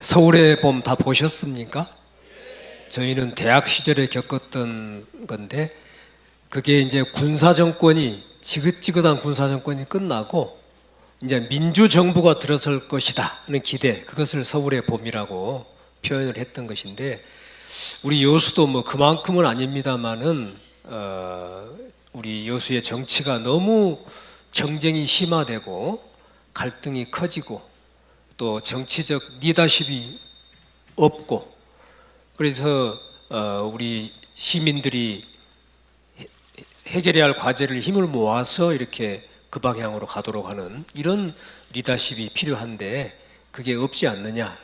서울의 봄 다 보셨습니까? 저희는 대학 시절에 겪었던 건데 그게 이제 군사정권이 지긋지긋한 군사정권이 끝나고 이제 민주정부가 들어설 것이다 하는 기대, 그것을 서울의 봄이라고 표현을 했던 것인데, 우리 여수도 뭐 그만큼은 아닙니다만은 우리 여수의 정치가 너무 정쟁이 심화되고 갈등이 커지고 또 정치적 리더십이 없고, 그래서 우리 시민들이 해결해야 할 과제를 힘을 모아서 이렇게 그 방향으로 가도록 하는 이런 리더십이 필요한데 그게 없지 않느냐,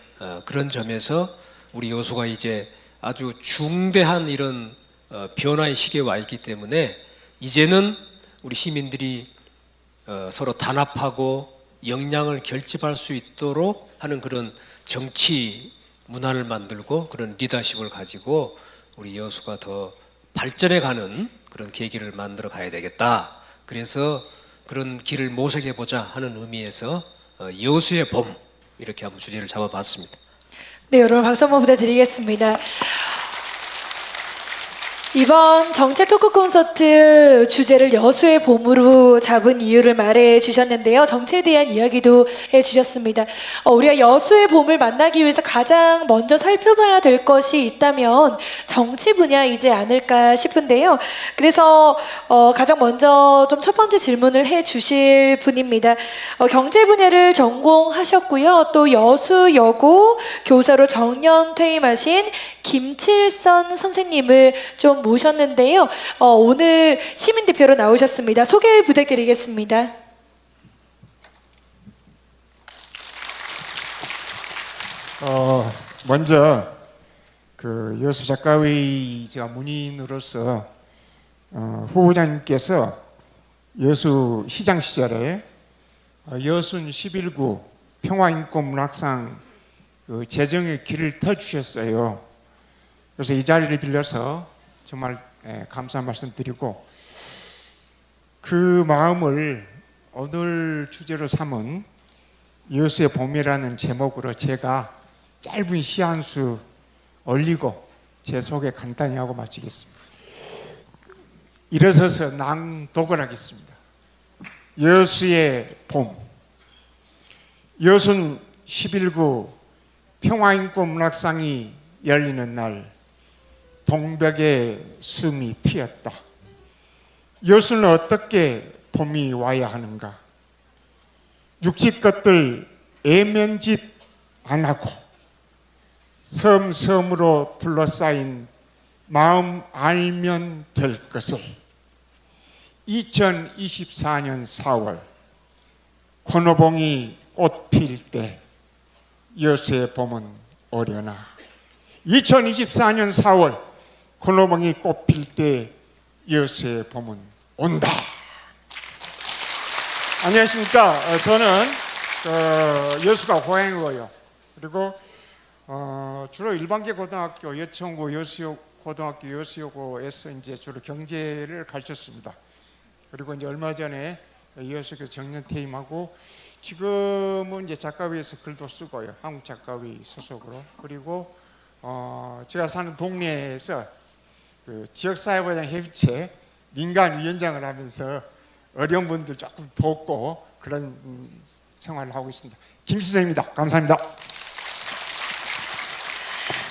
그런 점에서 우리 여수가 이제 아주 중대한 이런 변화의 시기에 와 있기 때문에 이제는 우리 시민들이 서로 단합하고 역량을 결집할 수 있도록 하는 그런 정치 문화를 만들고 그런 리더십을 가지고 우리 여수가 더 발전해가는 그런 계기를 만들어 가야 되겠다. 그래서 그런 길을 모색해 보자 하는 의미에서 여수의 봄, 이렇게 한번 주제를 잡아봤습니다. 네, 여러분 박수 한번 부탁드리겠습니다. 이번 정체 토크 콘서트 주제를 여수의 봄으로 잡은 이유를 말해 주셨는데요. 정체에 대한 이야기도 해 주셨습니다. 우리가 여수의 봄을 만나기 위해서 가장 먼저 살펴봐야 될 것이 있다면 정치 분야이지 않을까 싶은데요. 그래서 가장 먼저 좀 첫 번째 질문을 해 주실 분입니다. 경제 분야를 전공하셨고요. 또 여수여고 교사로 정년 퇴임하신 김칠선 선생님을 좀 모셨는데요. 오늘 시민대표로 나오셨습니다. 소개 부탁드리겠습니다. 먼저 그 여수 작가회의 제가 문인으로서 후보자님께서 여수 시장 시절에 여순 11구 평화인권문학상 그 제정의 길을 터주셨어요. 그래서 이 자리를 빌려서 정말 감사한 말씀 드리고, 그 마음을 오늘 주제로 삼은 여수의 봄이라는 제목으로 제가 짧은 시 한 수 올리고 제 소개 간단히 하고 마치겠습니다. 일어서서 낭독을 하겠습니다. 여수의 봄. 여순 11구 평화인권문학상이 열리는 날 동백의 숨이 트였다. 여수는 어떻게 봄이 와야 하는가? 육지 것들 애면짓 안 하고 섬섬으로 둘러싸인 마음 알면 될 것을. 2024년 4월 권오봉이 꽃 필 때 여수의 봄은 오려나. 2024년 4월 권오봉이 꽃 필 때 여수의 봄은 온다. 안녕하십니까. 저는 여수가 고향이고요. 그리고 주로 일반계 고등학교 여천고 여수고등학교 여수여고에서 이제 주로 경제를 가르쳤습니다. 그리고 이제 얼마 전에 여수에서 정년 퇴임하고 지금은 이제 작가회에서 글도 쓰고요. 한국작가회 소속으로. 그리고 제가 사는 동네에서 그 지역사회보장 협의체 민간위원장을 하면서 어려운 분들 조금 돕고 그런 생활을 하고 있습니다. 김수정입니다. 감사합니다.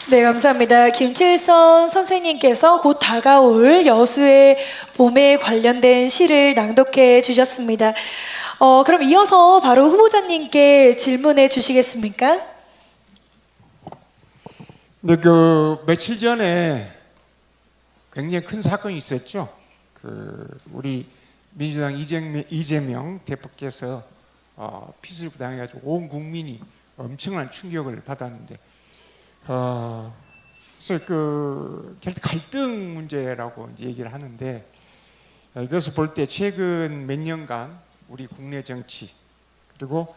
네, 감사합니다. 김칠선 선생님께서 곧 다가올 여수의 봄에 관련된 시를 낭독해 주셨습니다. 그럼 이어서 바로 후보자님께 질문해 주시겠습니까? 네, 그 며칠 전에 굉장히 큰 사건이 있었죠. 그 우리 민주당 이재명 대표께서 피습을 당해가지고 온 국민이 엄청난 충격을 받았는데, 그래서 그 갈등 문제라고 이제 얘기를 하는데, 이것을 볼 때 최근 몇 년간 우리 국내 정치 그리고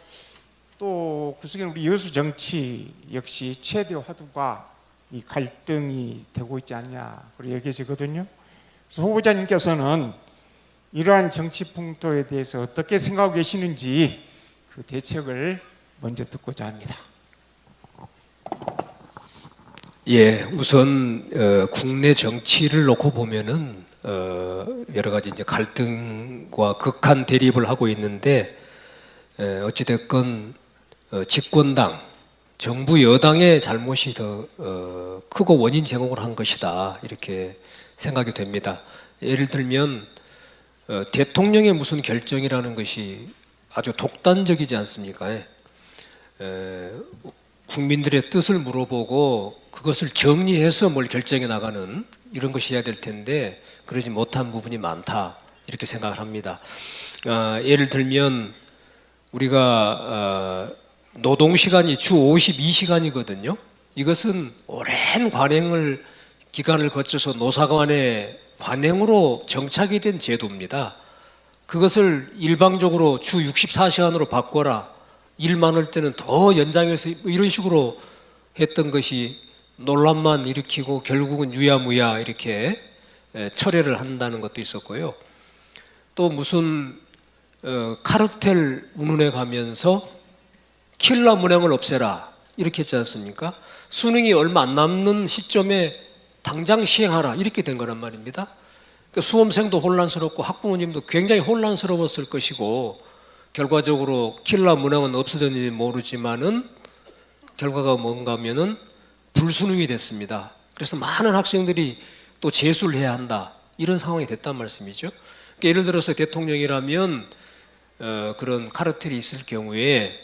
또 그 속에 우리 여수 정치 역시 최대 화두가 이 갈등이 되고 있지 않냐 그렇게 얘기해지거든요. 그래서 후보자님께서는 이러한 정치 풍토에 대해서 어떻게 생각하고 계시는지 그 대책을 먼저 듣고자 합니다. 예, 우선 국내 정치를 놓고 보면은 여러 가지 이제 갈등과 극한 대립을 하고 있는데 어찌 됐건 집권당, 정부 여당의 잘못이 더 크고 원인 제공을 한 것이다 이렇게 생각이 됩니다. 예를 들면 대통령의 무슨 결정이라는 것이 아주 독단적이지 않습니까? 국민들의 뜻을 물어보고 그것을 정리해서 뭘 결정해 나가는 이런 것이 해야 될 텐데 그러지 못한 부분이 많다 이렇게 생각을 합니다. 예를 들면 우리가 노동 시간이 주 52시간이거든요. 이것은 오랜 관행을 기간을 거쳐서 노사관의 관행으로 정착이 된 제도입니다. 그것을 일방적으로 주 64시간으로 바꿔라. 일 많을 때는 더 연장해서 이런 식으로 했던 것이 논란만 일으키고 결국은 유야무야 이렇게 철회를 한다는 것도 있었고요. 또 무슨 카르텔 운운해 가면서 킬러 문항을 없애라 이렇게 했지 않습니까? 수능이 얼마 안 남는 시점에 당장 시행하라 이렇게 된 거란 말입니다. 그러니까 수험생도 혼란스럽고 학부모님도 굉장히 혼란스러웠을 것이고 결과적으로 킬러 문항은 없어졌는지 모르지만은 결과가 뭔가 하면은 불수능이 됐습니다. 그래서 많은 학생들이 또 재수를 해야 한다 이런 상황이 됐단 말씀이죠. 그러니까 예를 들어서 대통령이라면 그런 카르텔이 있을 경우에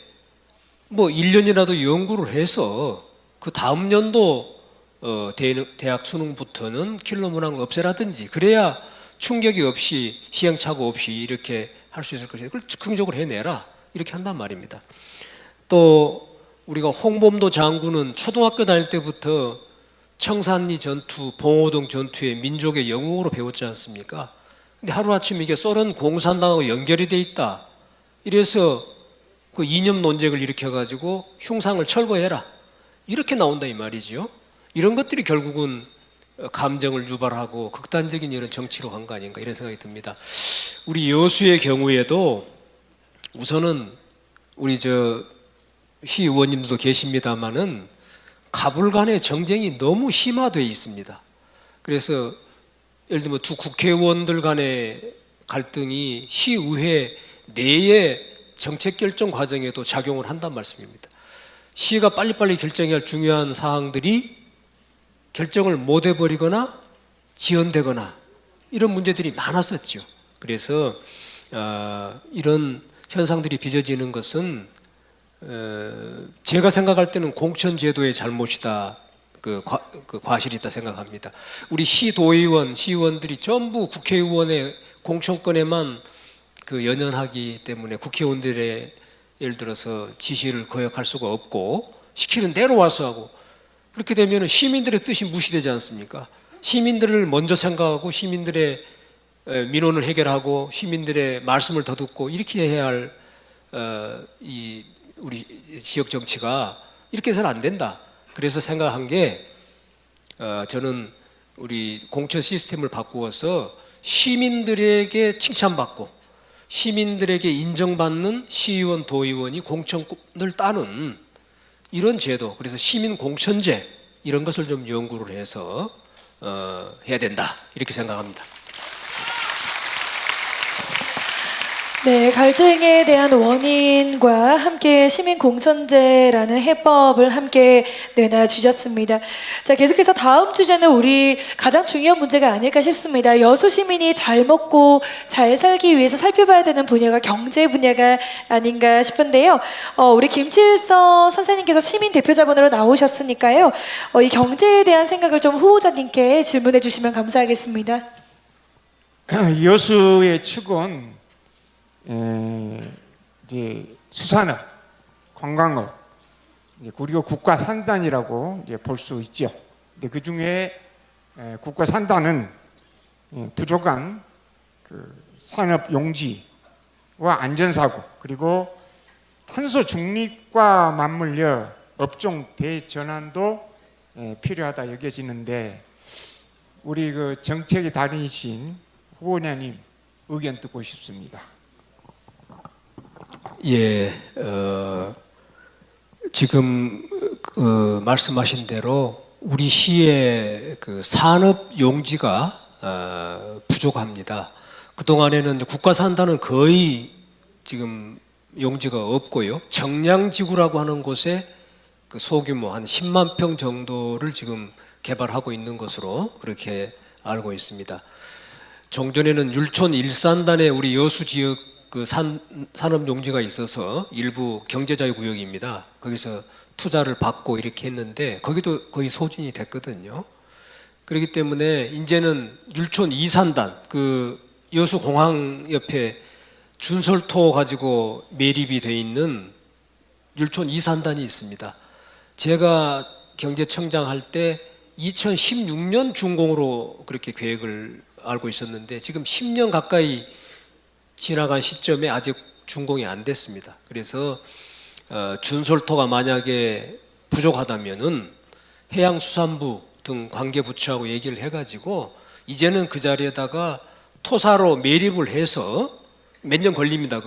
뭐 1년이라도 연구를 해서 그 다음 연도 대학 수능부터는 킬러 문항을 없애라든지 그래야 충격이 없이 시행착오 없이 이렇게 할 수 있을 것이다. 그걸 즉흥적으로 해내라 이렇게 한단 말입니다. 또 우리가 홍범도 장군은 초등학교 다닐 때부터 청산리 전투, 봉오동 전투의 민족의 영웅으로 배웠지 않습니까? 근데 하루아침에 이게 소련 공산당하고 연결이 돼 있다. 이래서 그 이념 논쟁을 일으켜가지고 흉상을 철거해라. 이렇게 나온다 이 말이죠. 이런 것들이 결국은 감정을 유발하고 극단적인 이런 정치로 간 거 아닌가 이런 생각이 듭니다. 우리 여수의 경우에도 우선은 우리 시의원님들도 계십니다마는 가불 간의 정쟁이 너무 심화되어 있습니다. 그래서 예를 들면 두 국회의원들 간의 갈등이 시의회 내의 정책 결정 과정에도 작용을 한단 말씀입니다. 시가 빨리빨리 결정해야 할 중요한 사항들이 결정을 못 해버리거나 지연되거나 이런 문제들이 많았었죠. 그래서 이런 현상들이 빚어지는 것은 제가 생각할 때는 공천제도의 잘못이다, 그 과실이 있다 생각합니다. 우리 시도의원, 시의원들이 전부 국회의원의 공천권에만 그 연연하기 때문에 국회의원들의 예를 들어서 지시를 거역할 수가 없고 시키는 대로 와서 하고 그렇게 되면 시민들의 뜻이 무시되지 않습니까? 시민들을 먼저 생각하고 시민들의 민원을 해결하고 시민들의 말씀을 더 듣고 이렇게 해야 할 우리 지역 정치가 이렇게 해서는 안 된다. 그래서 생각한 게 저는 우리 공천 시스템을 바꾸어서 시민들에게 칭찬받고 시민들에게 인정받는 시의원, 도의원이 공천권을 따는 이런 제도, 그래서 시민 공천제 이런 것을 좀 연구를 해서 해야 된다 이렇게 생각합니다. 네, 갈등에 대한 원인과 함께 시민공천제라는 해법을 함께 내놔주셨습니다. 자, 계속해서 다음 주제는 우리 가장 중요한 문제가 아닐까 싶습니다. 여수 시민이 잘 먹고 잘 살기 위해서 살펴봐야 되는 분야가 경제 분야가 아닌가 싶은데요. 우리 김칠서 선생님께서 시민 대표자분으로 나오셨으니까요. 이 경제에 대한 생각을 좀 후보자님께 질문해 주시면 감사하겠습니다. 여수의 축은 이제 수산업, 관광업, 그리고 국가 산단이라고 이제 볼 수 있죠. 근데 그 중에 국가 산단은 부족한 그 산업 용지와 안전사고 그리고 탄소 중립과 맞물려 업종 대전환도 필요하다 여겨지는데 우리 그 정책의 달인이신 후보자님 의견 듣고 싶습니다. 예, 지금 말씀하신 대로 우리 시의 그 산업 용지가 부족합니다. 그 동안에는 국가산단은 거의 지금 용지가 없고요. 정량지구라고 하는 곳에 그 소규모 한 10만 평 정도를 지금 개발하고 있는 것으로 그렇게 알고 있습니다. 종전에는 율촌 일산단에 우리 여수 지역 그 산업 용지가 있어서 일부 경제자유구역입니다. 거기서 투자를 받고 이렇게 했는데 거기도 거의 소진이 됐거든요. 그렇기 때문에 이제는 율촌 이산단 그 여수 공항 옆에 준설토 가지고 매립이 돼 있는 율촌 이산단이 있습니다. 제가 경제청장 할 때 2016년 준공으로 그렇게 계획을 알고 있었는데 지금 10년 가까이 지나간 시점에 아직 준공이 안 됐습니다. 그래서 준설토가 만약에 부족하다면은 해양수산부 등 관계부처하고 얘기를 해가지고 이제는 그 자리에다가 토사로 매립을 해서 몇 년 걸립니다.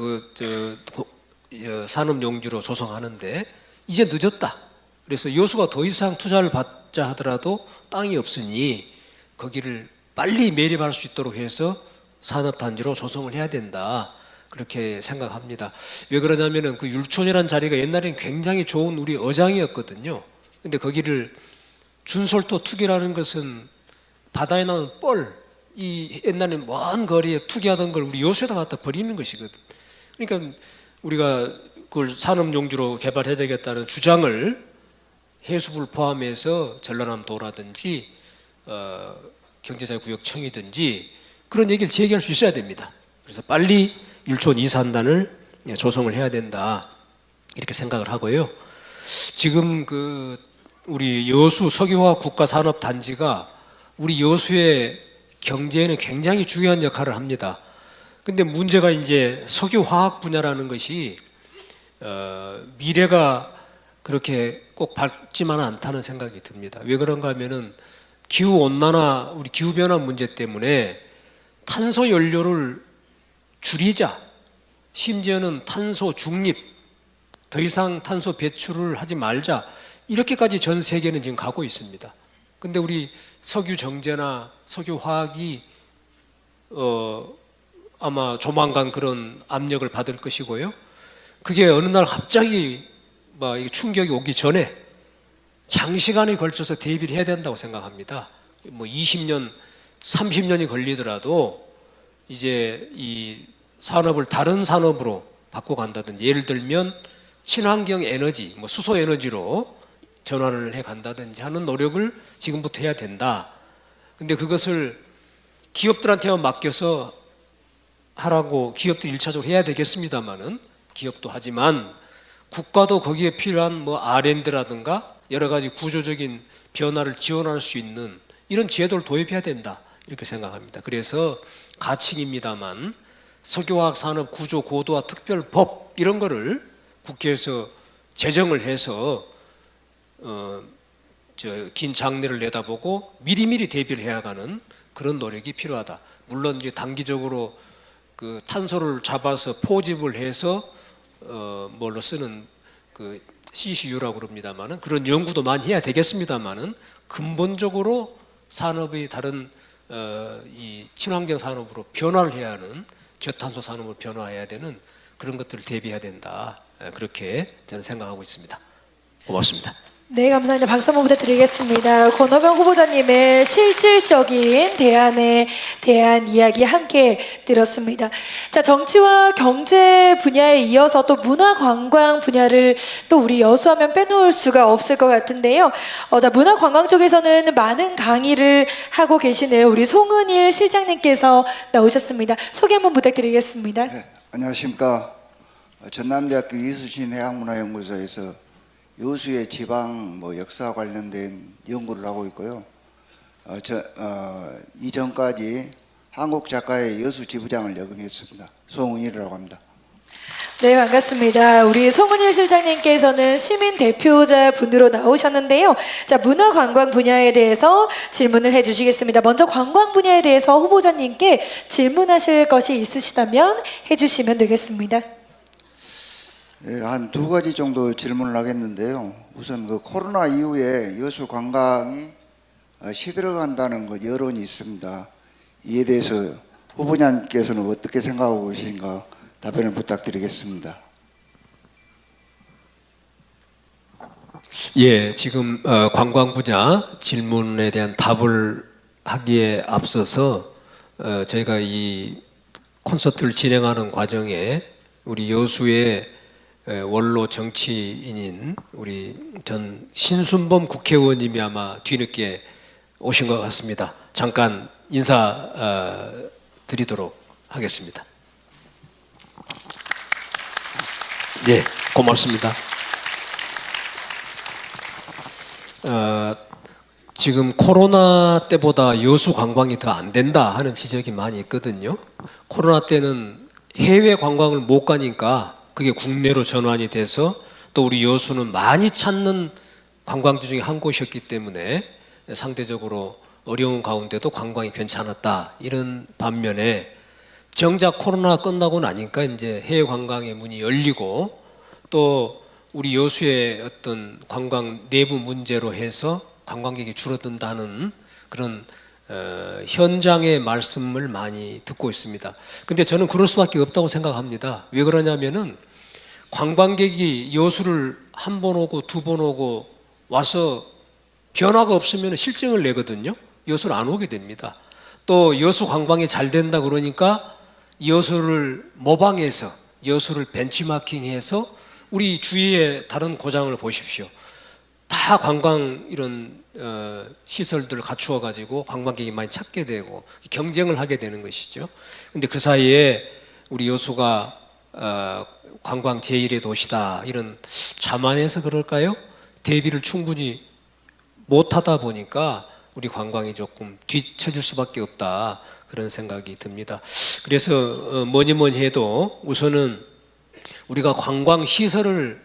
산업용지로 조성하는데 이제 늦었다. 그래서 여수가 더 이상 투자를 받자 하더라도 땅이 없으니 거기를 빨리 매립할 수 있도록 해서 산업단지로 조성을 해야 된다. 그렇게 생각합니다. 왜 그러냐면은 그 율촌이라는 자리가 옛날엔 굉장히 좋은 우리 어장이었거든요. 근데 거기를 준설토 투기라는 것은 바다에 나오는 뻘, 이 옛날에 먼 거리에 투기하던 걸 우리 여수에다 갖다 버리는 것이거든. 그러니까 우리가 그걸 산업용지로 개발해야 되겠다는 주장을 해수부를 포함해서 전라남도라든지 경제자유구역청이든지 그런 얘기를 제기할 수 있어야 됩니다. 그래서 빨리 율촌 이산단을 조성을 해야 된다 이렇게 생각을 하고요. 지금 그 우리 여수 석유화학 국가산업단지가 우리 여수의 경제에는 굉장히 중요한 역할을 합니다. 근데 문제가 이제 석유화학 분야라는 것이 미래가 그렇게 꼭 밝지만은 않다는 생각이 듭니다. 왜 그런가 하면은 기후 온난화, 우리 기후 변화 문제 때문에 탄소 연료를 줄이자, 심지어는 탄소 중립, 더 이상 탄소 배출을 하지 말자, 이렇게까지 전 세계는 지금 가고 있습니다. 근데 우리 석유 정제나 석유 화학이 아마 조만간 그런 압력을 받을 것이고요. 그게 어느 날 갑자기 막 충격이 오기 전에 장시간에 걸쳐서 대비를 해야 된다고 생각합니다. 뭐 20년, 30년이 걸리더라도 이제 이 산업을 다른 산업으로 바꿔간다든지, 예를 들면 친환경 에너지, 뭐 수소 에너지로 전환을 해 간다든지 하는 노력을 지금부터 해야 된다. 근데 그것을 기업들한테만 맡겨서 하라고 기업들이 일차적으로 해야 되겠습니다만은, 기업도 하지만 국가도 거기에 필요한 뭐 R&D라든가 여러 가지 구조적인 변화를 지원할 수 있는 이런 제도를 도입해야 된다 이렇게 생각합니다. 그래서 가칭입니다만 석유화학 산업 구조 고도화 특별법 이런 거를 국회에서 제정을 해서 긴 장래를 내다보고 미리미리 대비를 해야가는 그런 노력이 필요하다. 물론 이제 단기적으로 그 탄소를 잡아서 포집을 해서 뭘로 쓰는 그 CCU라고 그럽니다만은 그런 연구도 많이 해야 되겠습니다만은 근본적으로 산업이 다른 이 친환경 산업으로 변화를 해야 하는 저탄소 산업으로 변화해야 되는 그런 것들을 대비해야 된다. 그렇게 저는 생각하고 있습니다. 고맙습니다. 네, 감사합니다. 박수 한번 부탁드리겠습니다. 권호병 후보자님의 실질적인 대안에 대한 이야기 함께 들었습니다. 자, 정치와 경제 분야에 이어서 또 문화관광 분야를 또 우리 여수하면 빼놓을 수가 없을 것 같은데요. 자, 문화관광 쪽에서는 많은 강의를 하고 계시네요. 우리 송은일 실장님께서 나오셨습니다. 소개 한번 부탁드리겠습니다. 네, 안녕하십니까. 전남대학교 이수신 해양문화연구소에서 여수의 지방 역사 관련된 연구를 하고 있고요. 이전까지 한국 작가의 여수 지부장을 역임했습니다. 송은일이라고 합니다. 네, 반갑습니다. 우리 송은일 실장님께서는 시민 대표자 분으로 나오셨는데요. 자, 문화관광 분야에 대해서 질문을 해주시겠습니다. 먼저 관광 분야에 대해서 후보자님께 질문하실 것이 있으시다면 해주시면 되겠습니다. 한 두 가지 정도 질문을 하겠는데요. 우선 그 코로나 이후에 여수 관광이 시들어간다는 그 여론이 있습니다. 이에 대해서 후보자님께서는 어떻게 생각하고 계신가 답변을 부탁드리겠습니다. 예, 지금 관광 분야 질문에 대한 답을 하기에 앞서서 저희가 이 콘서트를 진행하는 과정에 우리 여수의 원로 정치인인 우리 전 신순범 국회의원님이 아마 뒤늦게 오신 것 같습니다. 잠깐 인사 드리도록 하겠습니다. 네, 고맙습니다. 지금 코로나 때보다 여수 관광이 더 안 된다 하는 지적이 많이 있거든요. 코로나 때는 해외 관광을 못 가니까 그게 국내로 전환이 돼서 또 우리 여수는 많이 찾는 관광지 중에 한 곳이었기 때문에 상대적으로 어려운 가운데도 관광이 괜찮았다. 이런 반면에 정작 코로나 끝나고 나니까 이제 해외 관광의 문이 열리고 또 우리 여수의 어떤 관광 내부 문제로 해서 관광객이 줄어든다는 그런 현장의 말씀을 많이 듣고 있습니다. 근데 저는 그럴 수밖에 없다고 생각합니다. 왜 그러냐면은 관광객이 여수를 한 번 오고 두 번 오고 와서 변화가 없으면 실증을 내거든요. 여수를 안 오게 됩니다. 또 여수 관광이 잘 된다 그러니까 여수를 모방해서 여수를 벤치마킹해서 우리 주위의 다른 고장을 보십시오. 다 관광 이런 시설들을 갖추어 가지고 관광객이 많이 찾게 되고 경쟁을 하게 되는 것이죠. 근데 그 사이에 우리 여수가 관광 제1의 도시다 이런 자만해서 그럴까요? 대비를 충분히 못하다 보니까 우리 관광이 조금 뒤처질 수밖에 없다 그런 생각이 듭니다. 그래서 뭐니 해도 우선은 우리가 관광 시설을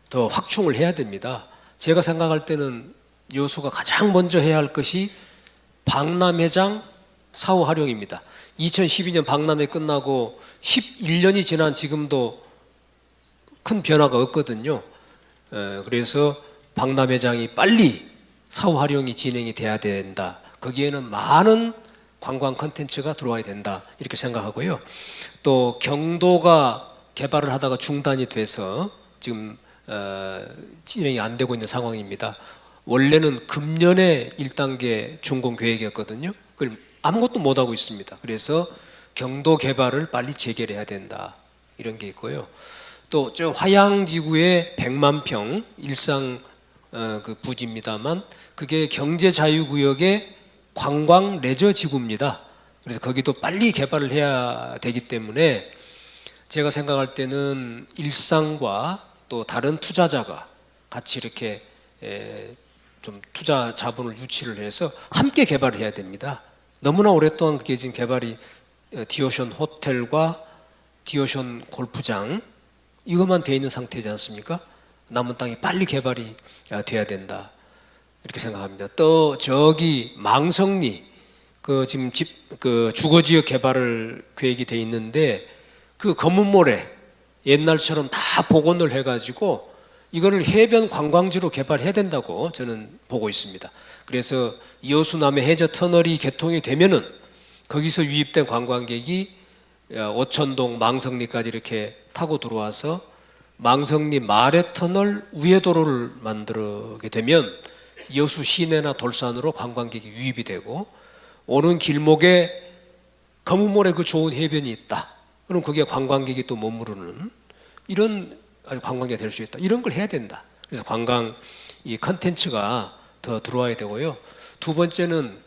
더 확충을 해야 됩니다. 제가 생각할 때는 여수가 가장 먼저 해야 할 것이 박람회장 사후 활용입니다. 2012년 박람회 끝나고 11년이 지난 지금도 큰 변화가 없거든요. 그래서 박람회장이 빨리 사후 활용이 진행이 돼야 된다. 거기에는 많은 관광 콘텐츠가 들어와야 된다. 이렇게 생각하고요. 또 경도가 개발을 하다가 중단이 돼서 지금 진행이 안 되고 있는 상황입니다. 원래는 금년에 1단계 준공 계획이었거든요. 그걸 아무것도 못 하고 있습니다. 그래서 경도 개발을 빨리 재개해야 된다. 이런 게 있고요. 또 저 화양지구의 100만 평 일상 그 부지입니다만 그게 경제자유구역의 관광 레저 지구입니다. 그래서 거기도 빨리 개발을 해야 되기 때문에 제가 생각할 때는 일상과 또 다른 투자자가 같이 이렇게 좀 투자 자본을 유치를 해서 함께 개발을 해야 됩니다. 너무나 오랫동안 그게 지금 개발이 디오션 호텔과 디오션 골프장 이것만 돼 있는 상태지 않습니까? 남은 땅이 빨리 개발이 돼야 된다 이렇게 생각합니다. 또 저기 망성리 그 지금 그 주거지역 개발을 계획이 돼 있는데 그 검은모래 옛날처럼 다 복원을 해가지고 이거를 해변 관광지로 개발해야 된다고 저는 보고 있습니다. 그래서 여수남해 해저 터널이 개통이 되면은 거기서 유입된 관광객이 오천동 망성리까지 이렇게 타고 들어와서 망성리 마레터널 우회도로를 만들게 되면 여수 시내나 돌산으로 관광객이 유입이 되고 오는 길목에 검은모래 그 좋은 해변이 있다. 그럼 거기에 관광객이 또 머무르는 이런 아주 관광객이 될 수 있다. 이런 걸 해야 된다. 그래서 관광 이 컨텐츠가 더 들어와야 되고요. 두 번째는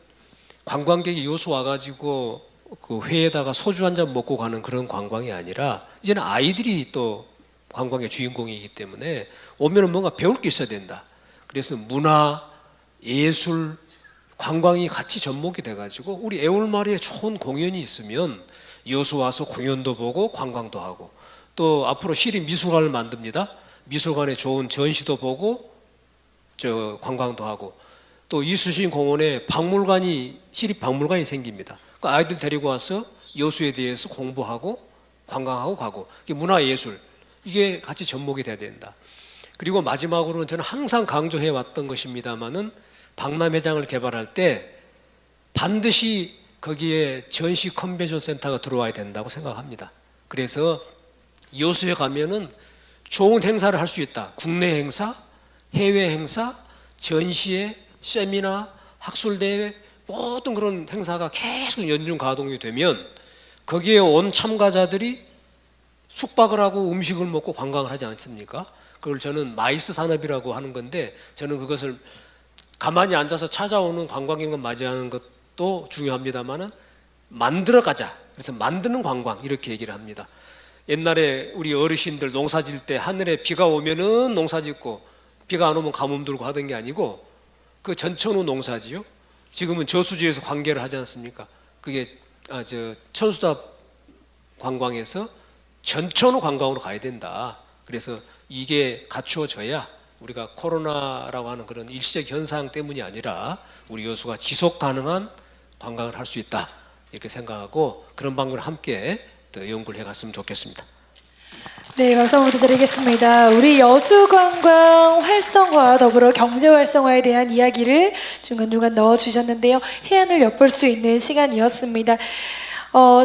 관광객이 여수 와가지고 그 회에다가 소주 한 잔 먹고 가는 그런 관광이 아니라 이제는 아이들이 또 관광의 주인공이기 때문에 오면은 뭔가 배울 게 있어야 된다. 그래서 문화, 예술, 관광이 같이 접목이 돼가지고 우리 애월마을에 좋은 공연이 있으면 여수 와서 공연도 보고 관광도 하고 또 앞으로 시립미술관을 만듭니다. 미술관에 좋은 전시도 보고 저 관광도 하고 또 이수신 공원에 박물관이 시립박물관이 생깁니다. 그 아이들 데리고 와서 여수에 대해서 공부하고 관광하고 가고 이게 문화예술 이게 같이 접목이 돼야 된다. 그리고 마지막으로는 저는 항상 강조해 왔던 것입니다마는 박람회장을 개발할 때 반드시 거기에 전시 컨벤션 센터가 들어와야 된다고 생각합니다. 그래서 여수에 가면은 좋은 행사를 할 수 있다. 국내 행사, 해외 행사, 전시회, 세미나, 학술대회 모든 그런 행사가 계속 연중 가동이 되면 거기에 온 참가자들이 숙박을 하고 음식을 먹고 관광을 하지 않습니까? 그걸 저는 마이스 산업이라고 하는 건데 저는 그것을 가만히 앉아서 찾아오는 관광객만 맞이하는 것도 중요합니다만은 만들어 가자. 그래서 만드는 관광 이렇게 얘기를 합니다. 옛날에 우리 어르신들 농사 질 때 하늘에 비가 오면은 농사 짓고 비가 안 오면 가뭄 들고 하던 게 아니고 그 전천후 농사지요. 지금은 저수지에서 관계를 하지 않습니까? 그게 천수답 관광에서 전천후 관광으로 가야 된다. 그래서 이게 갖추어져야 우리가 코로나라고 하는 그런 일시적 현상 때문이 아니라 우리 여수가 지속 가능한 관광을 할 수 있다. 이렇게 생각하고 그런 방법을 함께 더 연구를 해갔으면 좋겠습니다. 네, 박수 한번 부탁드리겠습니다. 우리 여수 관광 활성화 더불어 경제 활성화에 대한 이야기를 중간중간 넣어주셨는데요. 해안을 엿볼 수 있는 시간이었습니다.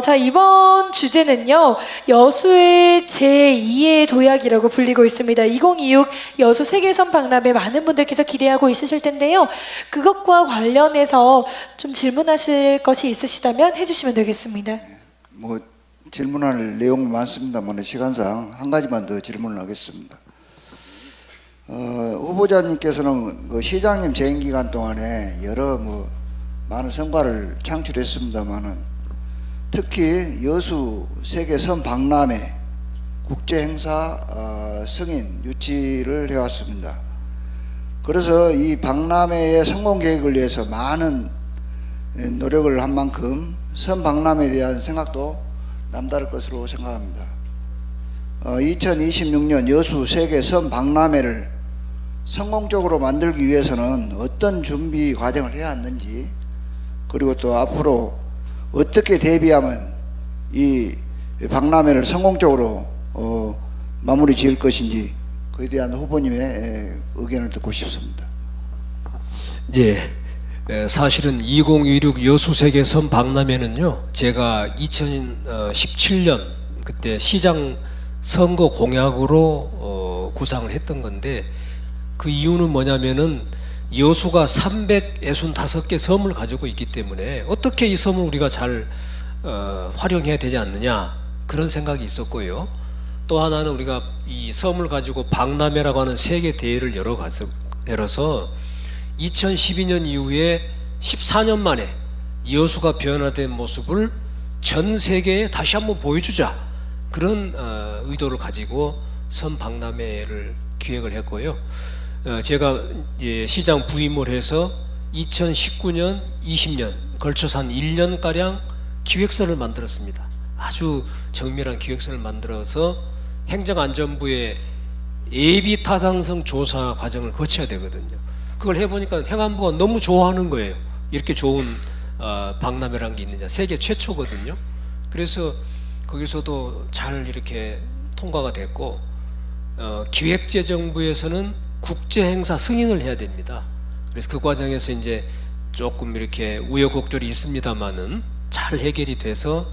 자, 이번 주제는요, 여수의 제2의 도약이라고 불리고 있습니다. 2026 여수 세계선 박람회 많은 분들께서 기대하고 있으실 텐데요. 그것과 관련해서 좀 질문하실 것이 있으시다면 해주시면 되겠습니다. 뭐 질문할 내용 많습니다만 시간상 한 가지만 더 질문을 하겠습니다. 후보자님께서는 그 시장님 재임 기간 동안에 여러 많은 성과를 창출했습니다만은 특히 여수 세계선 박람회 국제 행사 승인 유치를 해왔습니다. 그래서 이 박람회의 성공 계획을 위해서 많은 노력을 한 만큼 선 박람회에 대한 생각도 남다를 것으로 생각합니다. 2026년 여수 세계 선 박람회를 성공적으로 만들기 위해서는 어떤 준비 과정을 해야 하는지, 그리고 또 앞으로 어떻게 대비하면 이 박람회를 성공적으로 마무리 지을 것인지 그에 대한 후보님의 의견을 듣고 싶습니다. 예. 사실은 2026 여수세계선 박람회는요, 제가 2017년 그때 시장 선거 공약으로 구상을 했던 건데 그 이유는 뭐냐면은 여수가 365개 섬을 가지고 있기 때문에 어떻게 이 섬을 우리가 잘 활용해야 되지 않느냐 그런 생각이 있었고요. 또 하나는 우리가 이 섬을 가지고 박람회라고 하는 세계 대회를 열어서 2012년 이후에 14년 만에 여수가 변화된 모습을 전 세계에 다시 한번 보여주자, 그런 의도를 가지고 섬 박람회를 기획을 했고요. 제가 시장 부임을 해서 2019년, 20년 걸쳐서 한 1년가량 기획서를 만들었습니다. 아주 정밀한 기획서를 만들어서 행정안전부의 예비 타당성 조사 과정을 거쳐야 되거든요. 그걸 해보니까 행안부가 너무 좋아하는 거예요. 이렇게 좋은 박람회라는 게 있느냐. 세계 최초거든요. 그래서 거기서도 잘 이렇게 통과가 됐고, 기획재정부에서는 국제행사 승인을 해야 됩니다. 그래서 그 과정에서 이제 조금 이렇게 우여곡절이 있습니다만은 잘 해결이 돼서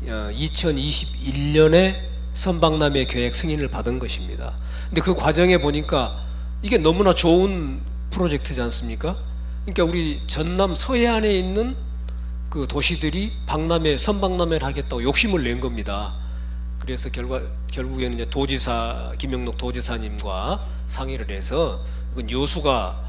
2021년에 선박람회 계획 승인을 받은 것입니다. 근데 그 과정에 보니까 이게 너무나 좋은 프로젝트지 않습니까? 그러니까 우리 전남 서해안에 있는 그 도시들이 선박람회를 하겠다고 욕심을 낸 겁니다. 그래서 결국에는 이제 김영록 도지사님과 상의를 해서 이건 여수가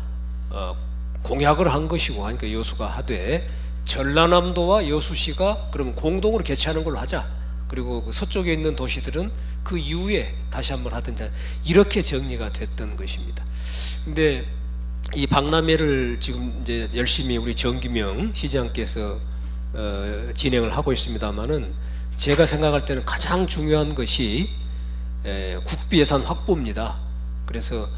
공약을 한 것이고 하니까 여수가 하되 전라남도와 여수시가 그러면 공동으로 개최하는 걸로 하자. 그리고 그 서쪽에 있는 도시들은 그 이후에 다시 한번 하든지, 이렇게 정리가 됐던 것입니다. 근데 이 박람회를 지금 이제 열심히 우리 정기명 시장께서 진행을 하고 있습니다만은 제가 생각할 때는 가장 중요한 것이 국비 예산 확보입니다. 그래서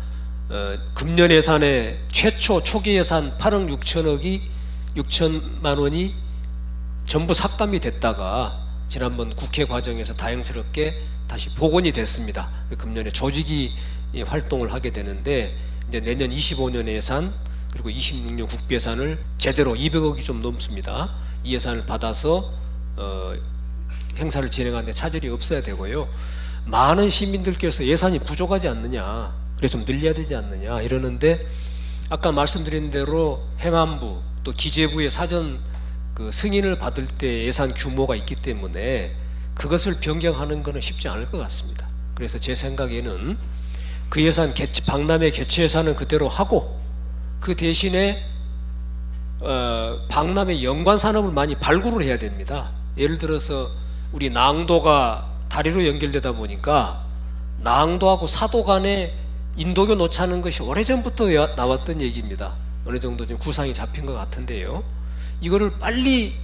금년 예산에 최초 초기 예산 8억 6천만 원이 전부 삭감이 됐다가 지난번 국회 과정에서 다행스럽게 다시 복원이 됐습니다. 금년에 조직이 이 활동을 하게 되는데 이제 내년 25년 예산 그리고 26년 국비 예산을 제대로 200억이 좀 넘습니다. 이 예산을 받아서 행사를 진행하는데 차질이 없어야 되고요. 많은 시민들께서 예산이 부족하지 않느냐, 그래서 좀 늘려야 되지 않느냐 이러는데 아까 말씀드린 대로 행안부 또 기재부의 사전 그 승인을 받을 때 예산 규모가 있기 때문에 그것을 변경하는 것은 쉽지 않을 것 같습니다. 그래서 제 생각에는 그 예산 박람회 개최 예산은 그대로 하고 그 대신에 박람회 연관 산업을 많이 발굴을 해야 됩니다. 예를 들어서 우리 낭도가 다리로 연결되다 보니까 낭도하고 사도 간에 인도교 놓자는 것이 오래전부터 나왔던 얘기입니다. 어느 정도 좀 구상이 잡힌 것 같은데요. 이거를 빨리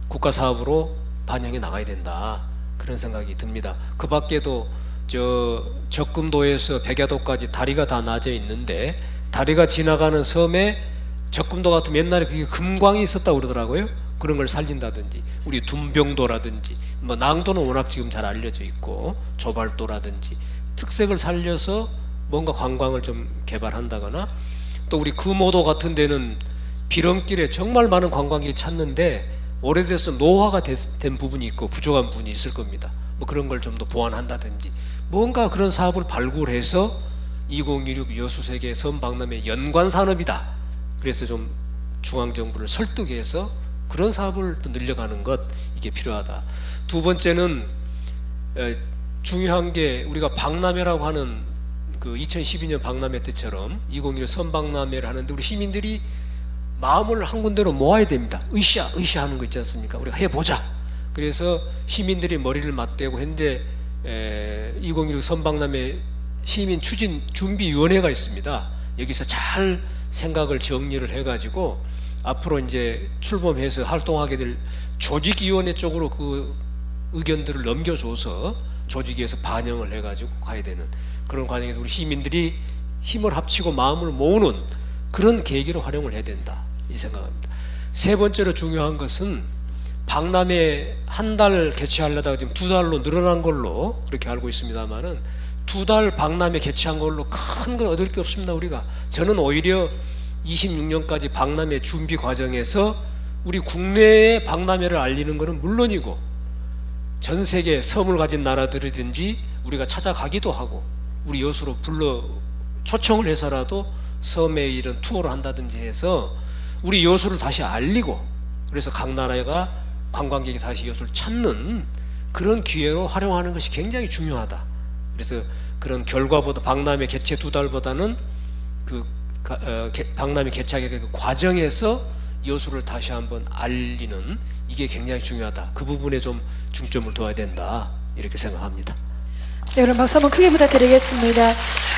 국가 사업으로 반영해 나가야 된다. 그런 생각이 듭니다. 그 밖에도 저 적금도에서 백야도까지 다리가 다 나져 있는데 다리가 지나가는 섬에 적금도 같은 옛날에 그게 금광이 있었다고 그러더라고요. 그런 걸 살린다든지 우리 둔병도라든지 뭐 낭도는 워낙 지금 잘 알려져 있고 조발도라든지 특색을 살려서 뭔가 관광을 좀 개발한다거나 또 우리 금오도 같은 데는 비렁길에 정말 많은 관광객이 찾는데 오래돼서 노화가 된 부분이 있고 부족한 부분이 있을 겁니다. 뭐 그런 걸 좀 더 보완한다든지 뭔가 그런 사업을 발굴해서 2016 여수세계 섬박람회 연관 산업이다. 그래서 좀 중앙정부를 설득해서 그런 사업을 또 늘려가는 것 이게 필요하다. 두 번째는 중요한 게 우리가 박람회라고 하는 그 2012년 박람회 때처럼 2016 섬박람회를 하는데 우리 시민들이 마음을 한 군데로 모아야 됩니다. 으쌰하는 거 있지 않습니까? 우리가 해보자. 그래서 시민들이 머리를 맞대고 했는데 2016 섬박람회 시민 추진 준비위원회가 있습니다. 여기서 잘 생각을 정리를 해가지고 앞으로 이제 출범해서 활동하게 될 조직위원회 쪽으로 그 의견들을 넘겨줘서 조직위에서 반영을 해가지고 가야 되는 그런 과정에서 우리 시민들이 힘을 합치고 마음을 모으는 그런 계기로 활용을 해야 된다 이 생각합니다. 세 번째로 중요한 것은 박람회 한 달 개최하려다가 지금 2달로 늘어난 걸로 그렇게 알고 있습니다만은 2달 박람회 개최한 걸로 큰 걸 얻을 게 없습니다. 우리가 저는 오히려 26년까지 박람회 준비 과정에서 우리 국내의 박람회를 알리는 것은 물론이고 전 세계 섬을 가진 나라들이든지 우리가 찾아가기도 하고 우리 여수로 불러 초청을 해서라도 섬에 이런 투어를 한다든지 해서 우리 여수를 다시 알리고 그래서 각 나라가 관광객이 다시 여수를 찾는 그런 기회로 활용하는 것이 굉장히 중요하다. 그래서 그런 결과보다 박람회 개최 2달보다는 그 박람회 개최하게 그 과정에서 여수를 다시 한번 알리는 이게 굉장히 중요하다. 그 부분에 좀 중점을 둬야 된다. 이렇게 생각합니다. 네, 그럼 박수 한번 크게 부탁드리겠습니다.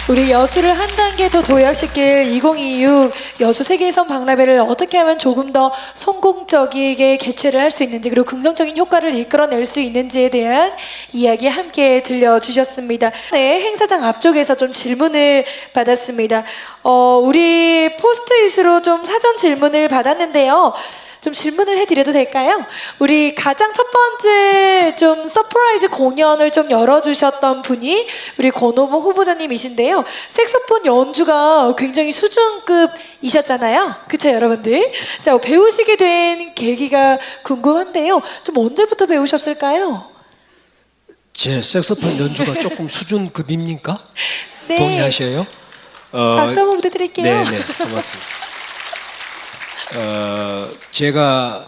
우리 여수를 한 단계 더 도약시킬 2026 여수 세계섬 박람회를 어떻게 하면 조금 더 성공적이게 개최를 할 수 있는지 그리고 긍정적인 효과를 이끌어낼 수 있는지에 대한 이야기 함께 들려주셨습니다. 네, 행사장 앞쪽에서 좀 질문을 받았습니다. 우리 포스트잇으로 좀 사전 질문을 받았는데요. 좀 질문을 해드려도 될까요? 우리 가장 첫 번째 좀 서프라이즈 공연을 좀 열어주셨던 분이 우리 권오봉 후보자님이신데요. 색소폰 연주가 굉장히 수준급이셨잖아요. 그쵸 여러분들? 자, 배우시게 된 계기가 궁금한데요. 좀 언제부터 배우셨을까요? 제 색소폰 연주가 조금 수준급입니까? 네. 동의하셔요? 박수 한번 부탁드릴게요. 네네 고맙습니다. 제가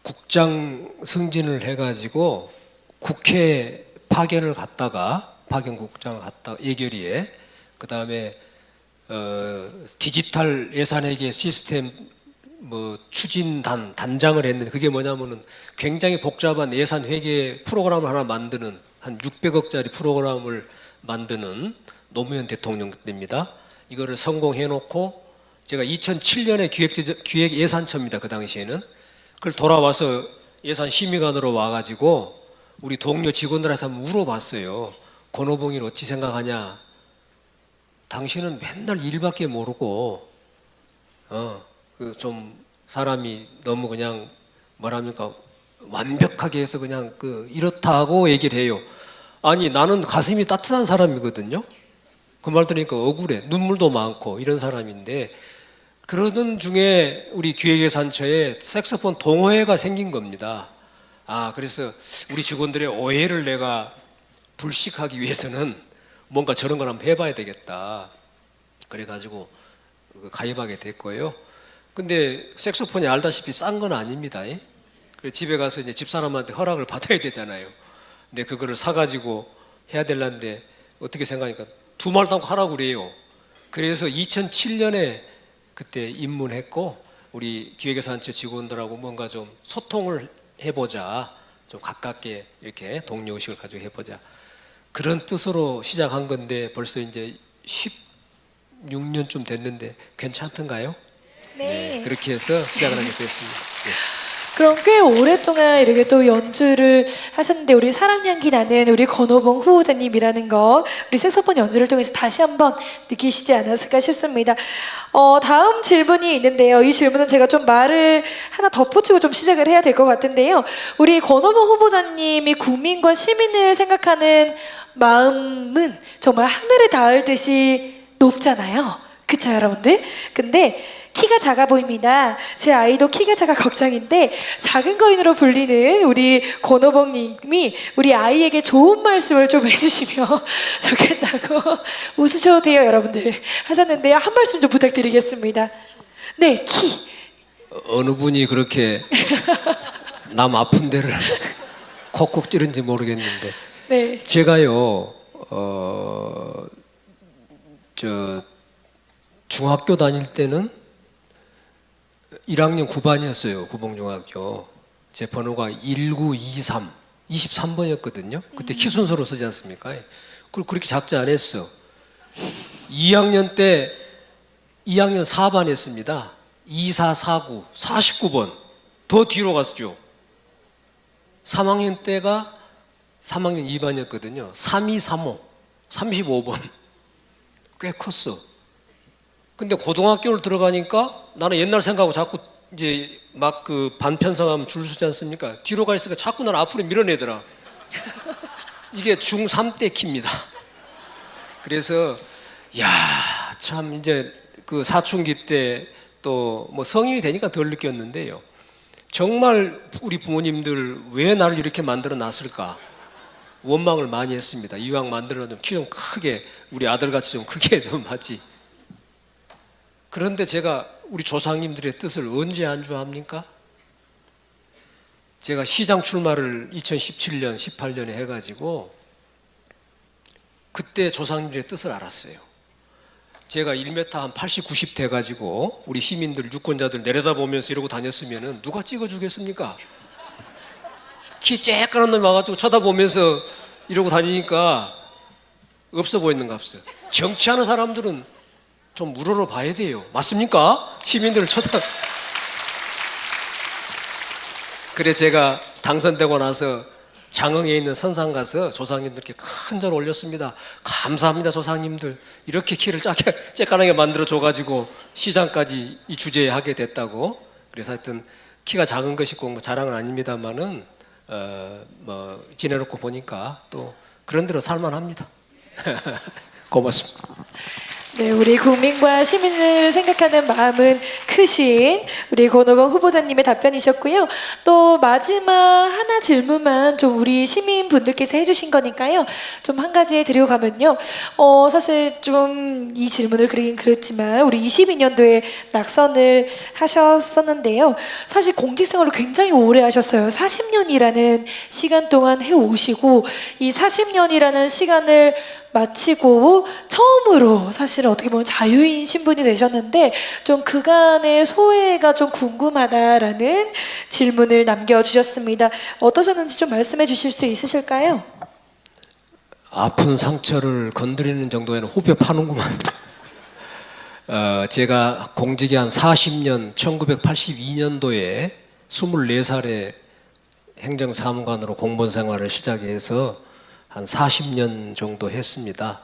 국장 승진을 해가지고 국회 파견을 갔다가 파견국장을 갔다가 예결위에 그 다음에 디지털 예산회계 시스템 뭐 추진단 단장을 했는데 그게 뭐냐면은 굉장히 복잡한 예산 회계 프로그램을 하나 만드는 한 600억짜리 프로그램을 만드는 노무현 대통령 때입니다. 이거를 성공해놓고 제가 2007년에 기획예산처입니다. 그 당시에는 그걸 돌아와서 예산심의관으로 와가지고 우리 동료 직원들한테 한번 물어봤어요. 권오봉이를 어찌 생각하냐? 당신은 맨날 일밖에 모르고 그 좀 사람이 너무 그냥 뭐랍니까 완벽하게 해서 그냥 그 이렇다고 얘기를 해요. 아니 나는 가슴이 따뜻한 사람이거든요. 그 말 들으니까 억울해. 눈물도 많고 이런 사람인데 그러던 중에 우리 기획예산처에 색소폰 동호회가 생긴 겁니다. 그래서 우리 직원들의 오해를 내가 불식하기 위해서는 뭔가 저런 걸 한번 해봐야 되겠다. 그래가지고 가입하게 됐고요. 근데 색소폰이 알다시피 싼 건 아닙니다. 그래서 집에 가서 이제 집사람한테 허락을 받아야 되잖아요. 근데 그거를 사가지고 해야 될란데 어떻게 생각하니까 두 말 담고 하라고 그래요. 그래서 2007년에 그때 입문했고 우리 기획예산처 직원들하고 뭔가 좀 소통을 해보자. 좀 가깝게 이렇게 동료의식을 가지고 해보자. 그런 뜻으로 시작한 건데 벌써 이제 16년쯤 됐는데 괜찮던가요? 네. 그렇게 해서 시작을 하게 됐습니다. 네. 그럼 꽤 오랫동안 이렇게 또 연주를 하셨는데 우리 사람 향기 나는 우리 권오봉 후보자님이라는 거 우리 색소폰 연주를 통해서 다시 한번 느끼시지 않았을까 싶습니다. 다음 질문이 있는데요. 이 질문은 제가 좀 말을 하나 덧붙이고 좀 시작을 해야 될 것 같은데요. 우리 권오봉 후보자님이 국민과 시민을 생각하는 마음은 정말 하늘에 닿을 듯이 높잖아요. 그쵸 여러분들? 근데 키가 작아 보입니다. 제 아이도 키가 작아 걱정인데 작은 거인으로 불리는 우리 권오봉님이 우리 아이에게 좋은 말씀을 좀 해주시면 좋겠다고 웃으셔도 돼요 여러분들 하셨는데요. 한 말씀 좀 부탁드리겠습니다. 네, 키. 어느 분이 그렇게 남 아픈 데를 콕콕 찌른지 모르겠는데 네. 제가요 중학교 다닐 때는 1학년 9반이었어요. 구봉중학교. 제 번호가 1923, 23번이었거든요. 그때 키 순서로 쓰지 않습니까? 그리고 그렇게 작지 않았어. 2학년 때 2학년 4반 했습니다. 2449, 49번. 더 뒤로 갔죠. 3학년 때가 3학년 2반이었거든요. 3235, 35번. 꽤 컸어. 근데 고등학교를 들어가니까 나는 옛날 생각하고 자꾸 이제 막 그 반편성하면 줄 서지 않습니까? 뒤로 가 있으니까 자꾸 나를 앞으로 밀어내더라. 이게 중3 때 키입니다. 그래서 야, 참 이제 그 사춘기 때 또 뭐 성인이 되니까 덜 느꼈는데요. 정말 우리 부모님들 왜 나를 이렇게 만들어 놨을까? 원망을 많이 했습니다. 이왕 만들어놓으면 키 좀 크게 우리 아들같이 좀 크게 좀 하지. 그런데 제가 우리 조상님들의 뜻을 언제 안주합니까? 제가 시장 출마를 2017년, 18년에 해가지고 그때 조상님들의 뜻을 알았어요. 제가 1m 한 80, 90 돼가지고 우리 시민들, 유권자들 내려다보면서 이러고 다녔으면 누가 찍어주겠습니까? 키 쬐끈한 놈이 와가지고 쳐다보면서 이러고 다니니까 없어 보이는가 없어. 정치하는 사람들은 좀 우러러 봐야 돼요. 맞습니까? 시민들을 그래 제가 당선되고 나서 장흥에 있는 선산 가서 조상님들께 큰 절 올렸습니다. 감사합니다 조상님들. 이렇게 키를 쬐깐하게 만들어 줘가지고 시장까지 이 주제에 하게 됐다고. 그래서 하여튼 키가 작은 것이 꼭 뭐 자랑은 아닙니다만은 뭐 지내놓고 보니까 또 그런 대로 살만합니다. 고맙습니다. 네, 우리 국민과 시민을 생각하는 마음은 크신 우리 권오봉 후보자님의 답변이셨고요. 또 마지막 하나 질문만 좀 우리 시민분들께서 해주신 거니까요. 좀 한 가지 드리고 가면요. 사실 좀 이 질문을 그리긴 그렇지만 우리 22년도에 낙선을 하셨었는데요. 사실 공직생활을 굉장히 오래 하셨어요. 40년이라는 시간 동안 해오시고 이 40년이라는 시간을 마치고 처음으로 사실은 어떻게 보면 자유인 신분이 되셨는데 좀 그간의 소회가 좀 궁금하다라는 질문을 남겨주셨습니다. 어떠셨는지 좀 말씀해 주실 수 있으실까요? 아픈 상처를 건드리는 정도에는 후벼 파는구만. 제가 공직에 한 40년, 1982년도에 24살에 행정사무관으로 공무원 생활을 시작해서 한 40년 정도 했습니다.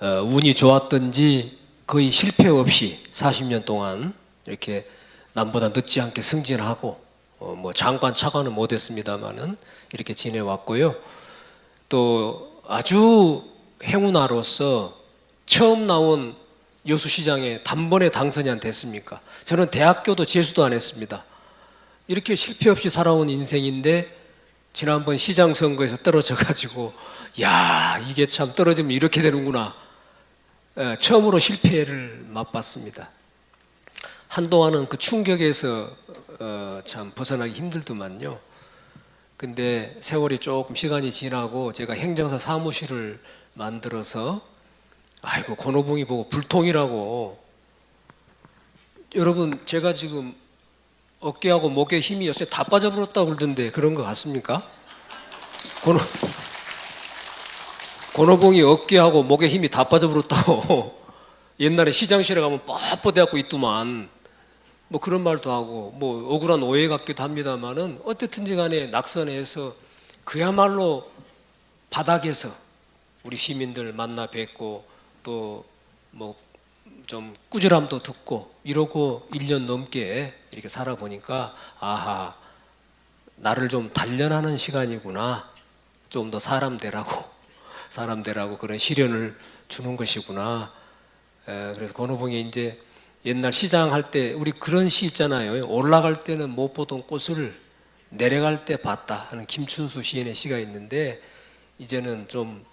운이 좋았던지 거의 실패 없이 40년 동안 이렇게 남보다 늦지 않게 승진하고 뭐 장관 차관은 못했습니다만은 이렇게 지내왔고요. 또 아주 행운아로서 처음 나온 여수시장에 단번에 당선이 안 됐습니까? 저는 대학교도 재수도 안 했습니다. 이렇게 실패 없이 살아온 인생인데 지난번 시장 선거에서 떨어져 가지고 야, 이게 참 떨어지면 이렇게 되는구나. 처음으로 실패를 맛봤습니다. 한동안은 그 충격에서 참 벗어나기 힘들더만요. 근데 세월이 조금 시간이 지나고 제가 행정사 사무실을 만들어서 아이고 권오봉이 보고 불통이라고. 여러분 제가 지금 어깨하고 목에 힘이 요새 다 빠져버렸다고 그러던데 그런 거 같습니까? 권오봉이 어깨하고 목에 힘이 다 빠져버렸다고 옛날에 시장실에 가면 뻣뻣해갖고 있더만 뭐 그런 말도 하고 뭐 억울한 오해 같기도 합니다만은 어쨌든지 간에 낙선해서 그야말로 바닥에서 우리 시민들 만나 뵙고 또 뭐 좀 꾸지람도 듣고 이러고 1년 넘게 이렇게 살아보니까 아하, 나를 좀 단련하는 시간이구나. 좀 더 사람 되라고 그런 시련을 주는 것이구나. 그래서 권오봉이 이제 옛날 시장 할 때 우리 그런 시 있잖아요. 올라갈 때는 못 보던 꽃을 내려갈 때 봤다 하는 김춘수 시인의 시가 있는데 이제는 좀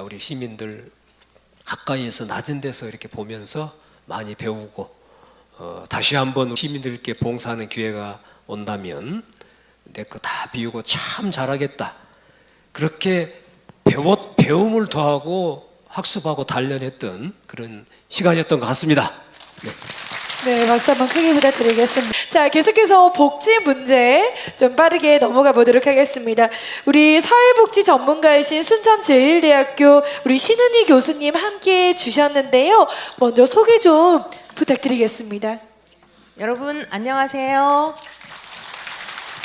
우리 시민들 가까이에서 낮은 데서 이렇게 보면서 많이 배우고 다시 한번 시민들께 봉사하는 기회가 온다면 내 거 다 비우고 참 잘하겠다. 그렇게 배움을 더하고 학습하고 단련했던 그런 시간이었던 것 같습니다. 네. 네, 박수 한번 크게 부탁드리겠습니다. 자, 계속해서 복지 문제 좀 빠르게 넘어가 보도록 하겠습니다. 우리 사회복지 전문가이신 순천제일대학교 우리 신은희 교수님 함께 주셨는데요. 먼저 소개 좀 부탁드리겠습니다. 여러분 안녕하세요.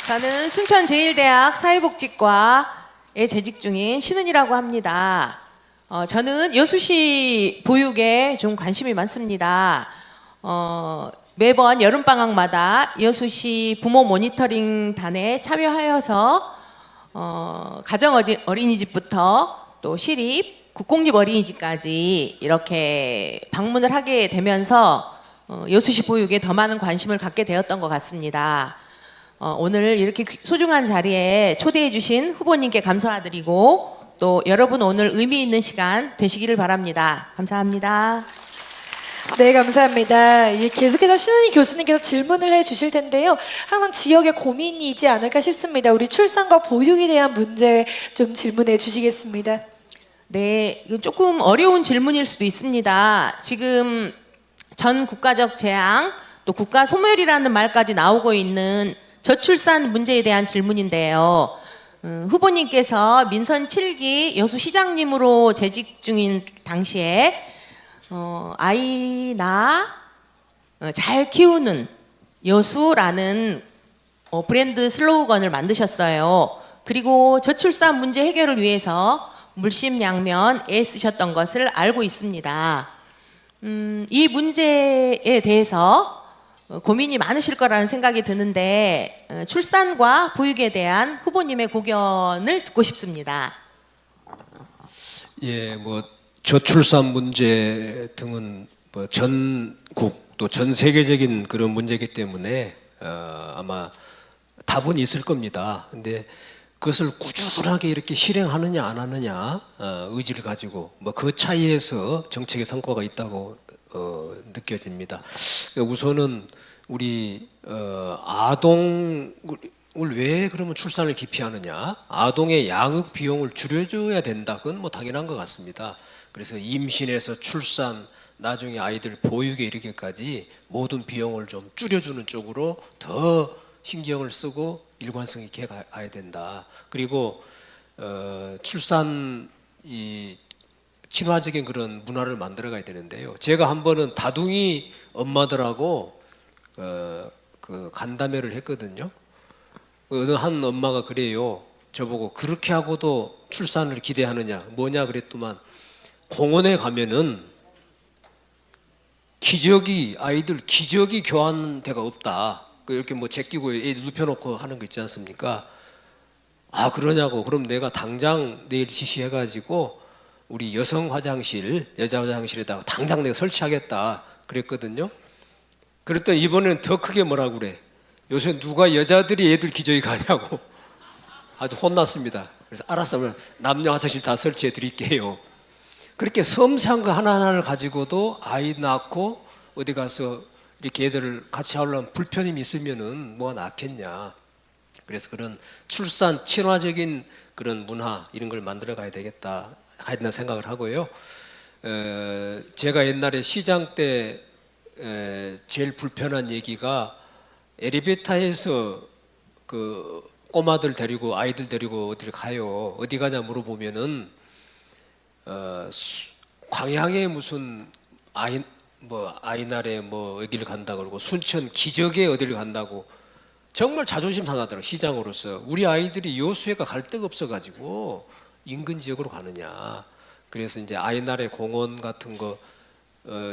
저는 순천제일대학 사회복지과에 재직 중인 신은이라고 합니다. 저는 여수시 보육에 좀 관심이 많습니다. 매번 여름방학마다 여수시 부모 모니터링 단에 참여하여서 가정 어린이집부터 또 시립, 국공립 어린이집까지 이렇게 방문을 하게 되면서 여수시 보육에 더 많은 관심을 갖게 되었던 것 같습니다. 오늘 이렇게 소중한 자리에 초대해 주신 후보님께 감사드리고 또 여러분 오늘 의미 있는 시간 되시기를 바랍니다. 감사합니다. 네, 감사합니다. 계속해서 신은희 교수님께서 질문을 해주실 텐데요. 항상 지역의 고민이지 않을까 싶습니다. 우리 출산과 보육에 대한 문제 좀 질문해 주시겠습니다. 네, 이거 조금 어려운 질문일 수도 있습니다. 지금 전 국가적 재앙, 또 국가 소멸이라는 말까지 나오고 있는 저출산 문제에 대한 질문인데요. 후보님께서 민선 7기 여수시장님으로 재직 중인 당시에 아이 잘 키우는 여수라는 브랜드 슬로건을 만드셨어요. 그리고 저출산 문제 해결을 위해서 물심양면 애쓰셨던 것을 알고 있습니다. 이 문제에 대해서 고민이 많으실 거라는 생각이 드는데 출산과 보육에 대한 후보님의 고견을 듣고 싶습니다. 예, 뭐 저출산 문제 등은 뭐 전국 또 전 세계적인 그런 문제이기 때문에 아마 답은 있을 겁니다. 근데 그것을 꾸준하게 이렇게 실행하느냐 안 하느냐 의지를 가지고 뭐 그 차이에서 정책의 성과가 있다고 느껴집니다. 우선은 우리 아동을 왜 그러면 출산을 기피하느냐? 아동의 양육 비용을 줄여줘야 된다. 그건 뭐 당연한 것 같습니다. 그래서 임신에서 출산, 나중에 아이들 보육에 이르기까지 모든 비용을 좀 줄여주는 쪽으로 더 신경을 쓰고 일관성 있게 가야 된다. 그리고 출산 이 친화적인 그런 문화를 만들어가야 되는데요. 제가 한 번은 다둥이 엄마들하고 그 간담회를 했거든요. 어느 한 엄마가 그래요. 저보고 그렇게 하고도 출산을 기대하느냐, 뭐냐 그랬더만 공원에 가면은 아이들 기저귀 교환 데가 없다. 이렇게 뭐 제끼고 애 눕혀놓고 하는 거 있지 않습니까? 아 그러냐고. 그럼 내가 당장 내일 지시해가지고 우리 여성 화장실, 여자 화장실에다가 당장 내가 설치하겠다 그랬거든요. 그랬더니 이번에는 더 크게 뭐라고 그래. 요새 누가 여자들이 애들 기저귀 가냐고 아주 혼났습니다. 그래서 알았어, 남녀 화장실 다 설치해 드릴게요. 그렇게 섬세한 거 하나하나를 가지고도 아이 낳고 어디 가서 이렇게 애들을 같이 하려면 불편함이 있으면은 뭐가 낫겠냐. 그래서 그런 출산 친화적인 그런 문화 이런 걸 만들어 가야 되겠다 하는 생각을 하고요. 제가 옛날에 시장 때 제일 불편한 얘기가 엘리베이터에서 그 꼬마들 데리고 아이들 데리고 어디를 가요. 어디 가냐 물어보면은 광양에 무슨 아이날에 뭐 어디를 간다 그러고 순천 기적에 어디를 간다고 정말 자존심 상하더라고. 시장으로서 우리 아이들이 여수에가 갈 데가 없어가지고 인근 지역으로 가느냐. 그래서 이제 아이날의 공원 같은 거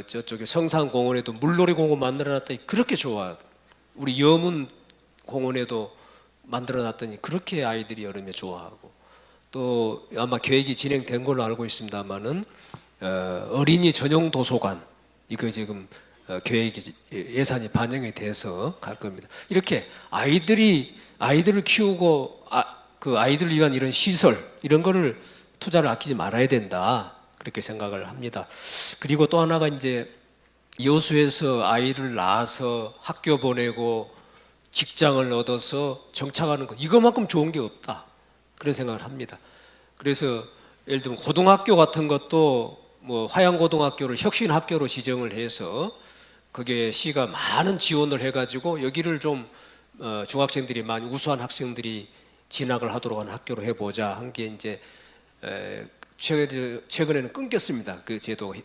저쪽에 성산공원에도 물놀이 공원 만들어놨더니 그렇게 좋아. 우리 여문 공원에도 만들어놨더니 그렇게 아이들이 여름에 좋아하고 또 아마 계획이 진행된 걸로 알고 있습니다만은 어린이 전용 도서관 이거 지금 계획이 예산이 반영이 돼서 갈 겁니다. 이렇게 아이들을 키우고 그 아이들을 위한 이런 시설 이런 거를 투자를 아끼지 말아야 된다 그렇게 생각을 합니다. 그리고 또 하나가 이제 여수에서 아이를 낳아서 학교 보내고 직장을 얻어서 정착하는 것 이거만큼 좋은 게 없다 그런 생각을 합니다. 그래서 예를 들면 고등학교 같은 것도 뭐 화양고등학교를 혁신학교로 지정을 해서 거기에 시가 많은 지원을 해가지고 여기를 좀 중학생들이 많이 우수한 학생들이 진학을 하도록 하는 학교로 해보자 한 게 이제 최근에는 끊겼습니다. 그 제도가.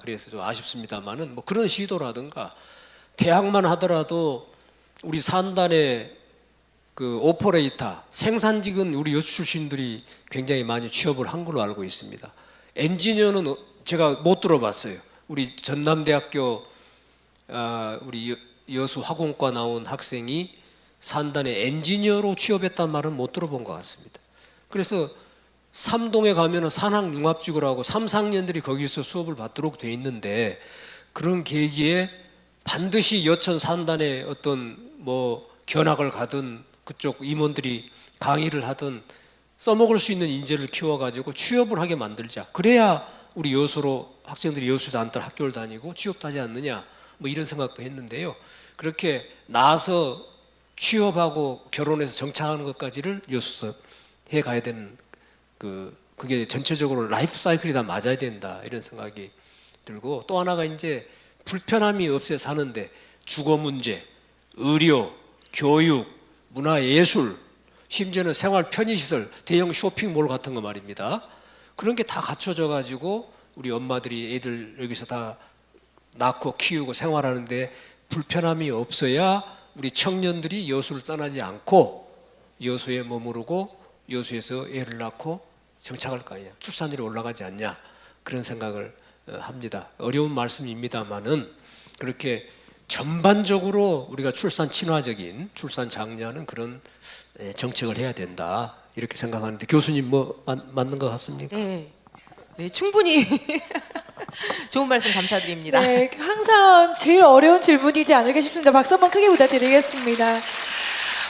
그래서 좀 아쉽습니다만은 뭐 그런 시도라든가 대학만 하더라도 우리 산단에 그 오퍼레이터 생산직은 우리 여수 출신들이 굉장히 많이 취업을 한 걸로 알고 있습니다. 엔지니어는 제가 못 들어봤어요. 우리 전남대학교 우리 여수 화공과 나온 학생이 산단에 엔지니어로 취업했단 말은 못 들어본 것 같습니다. 그래서 삼동에 가면은 산학융합지구라고 3, 4학년들이 거기서 수업을 받도록 돼 있는데 그런 계기에 반드시 여천 산단에 어떤 뭐 견학을 가든 그쪽 임원들이 강의를 하든 써먹을 수 있는 인재를 키워가지고 취업을 하게 만들자. 그래야 우리 여수로 학생들이 여수에서 안달 학교를 다니고 취업도 하지 않느냐 뭐 이런 생각도 했는데요. 그렇게 나와서 취업하고 결혼해서 정착하는 것까지를 여수서 해 가야 되는 그게 전체적으로 라이프 사이클이 다 맞아야 된다 이런 생각이 들고 또 하나가 이제 불편함이 없애 사는데 주거 문제, 의료, 교육, 문화예술 심지어는 생활 편의시설, 대형 쇼핑몰 같은 거 말입니다. 그런 게 다 갖춰져 가지고 우리 엄마들이 애들 여기서 다 낳고 키우고 생활하는데 불편함이 없어야 우리 청년들이 여수를 떠나지 않고 여수에 머무르고 여수에서 애를 낳고 정착할 거 아니냐, 출산율이 올라가지 않냐 그런 생각을 합니다. 어려운 말씀입니다만은 그렇게 전반적으로 우리가 출산 친화적인 출산 장려하는 그런 정책을 해야 된다 이렇게 생각하는데 교수님 뭐 맞는 것 같습니까? 네, 충분히 좋은 말씀 감사드립니다. 네, 항상 제일 어려운 질문이지 않을까 싶습니다. 박수 한번 크게 부탁드리겠습니다.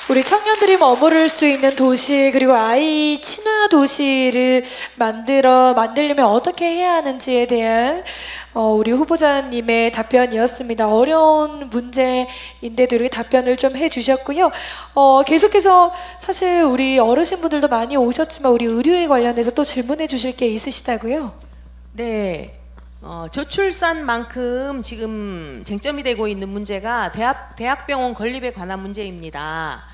우리 청년들이 머무를 수 있는 도시 그리고 아이 친화 도시를 만들려면 어떻게 해야 하는지에 대한 우리 후보자님의 답변이었습니다. 어려운 문제인데도 이렇게 답변을 좀 해주셨고요. 계속해서 사실 우리 어르신분들도 많이 오셨지만 우리 의료에 관련해서 또 질문해 주실 게 있으시다고요? 네. 저출산만큼 지금 쟁점이 되고 있는 문제가 대학병원 건립에 관한 문제입니다.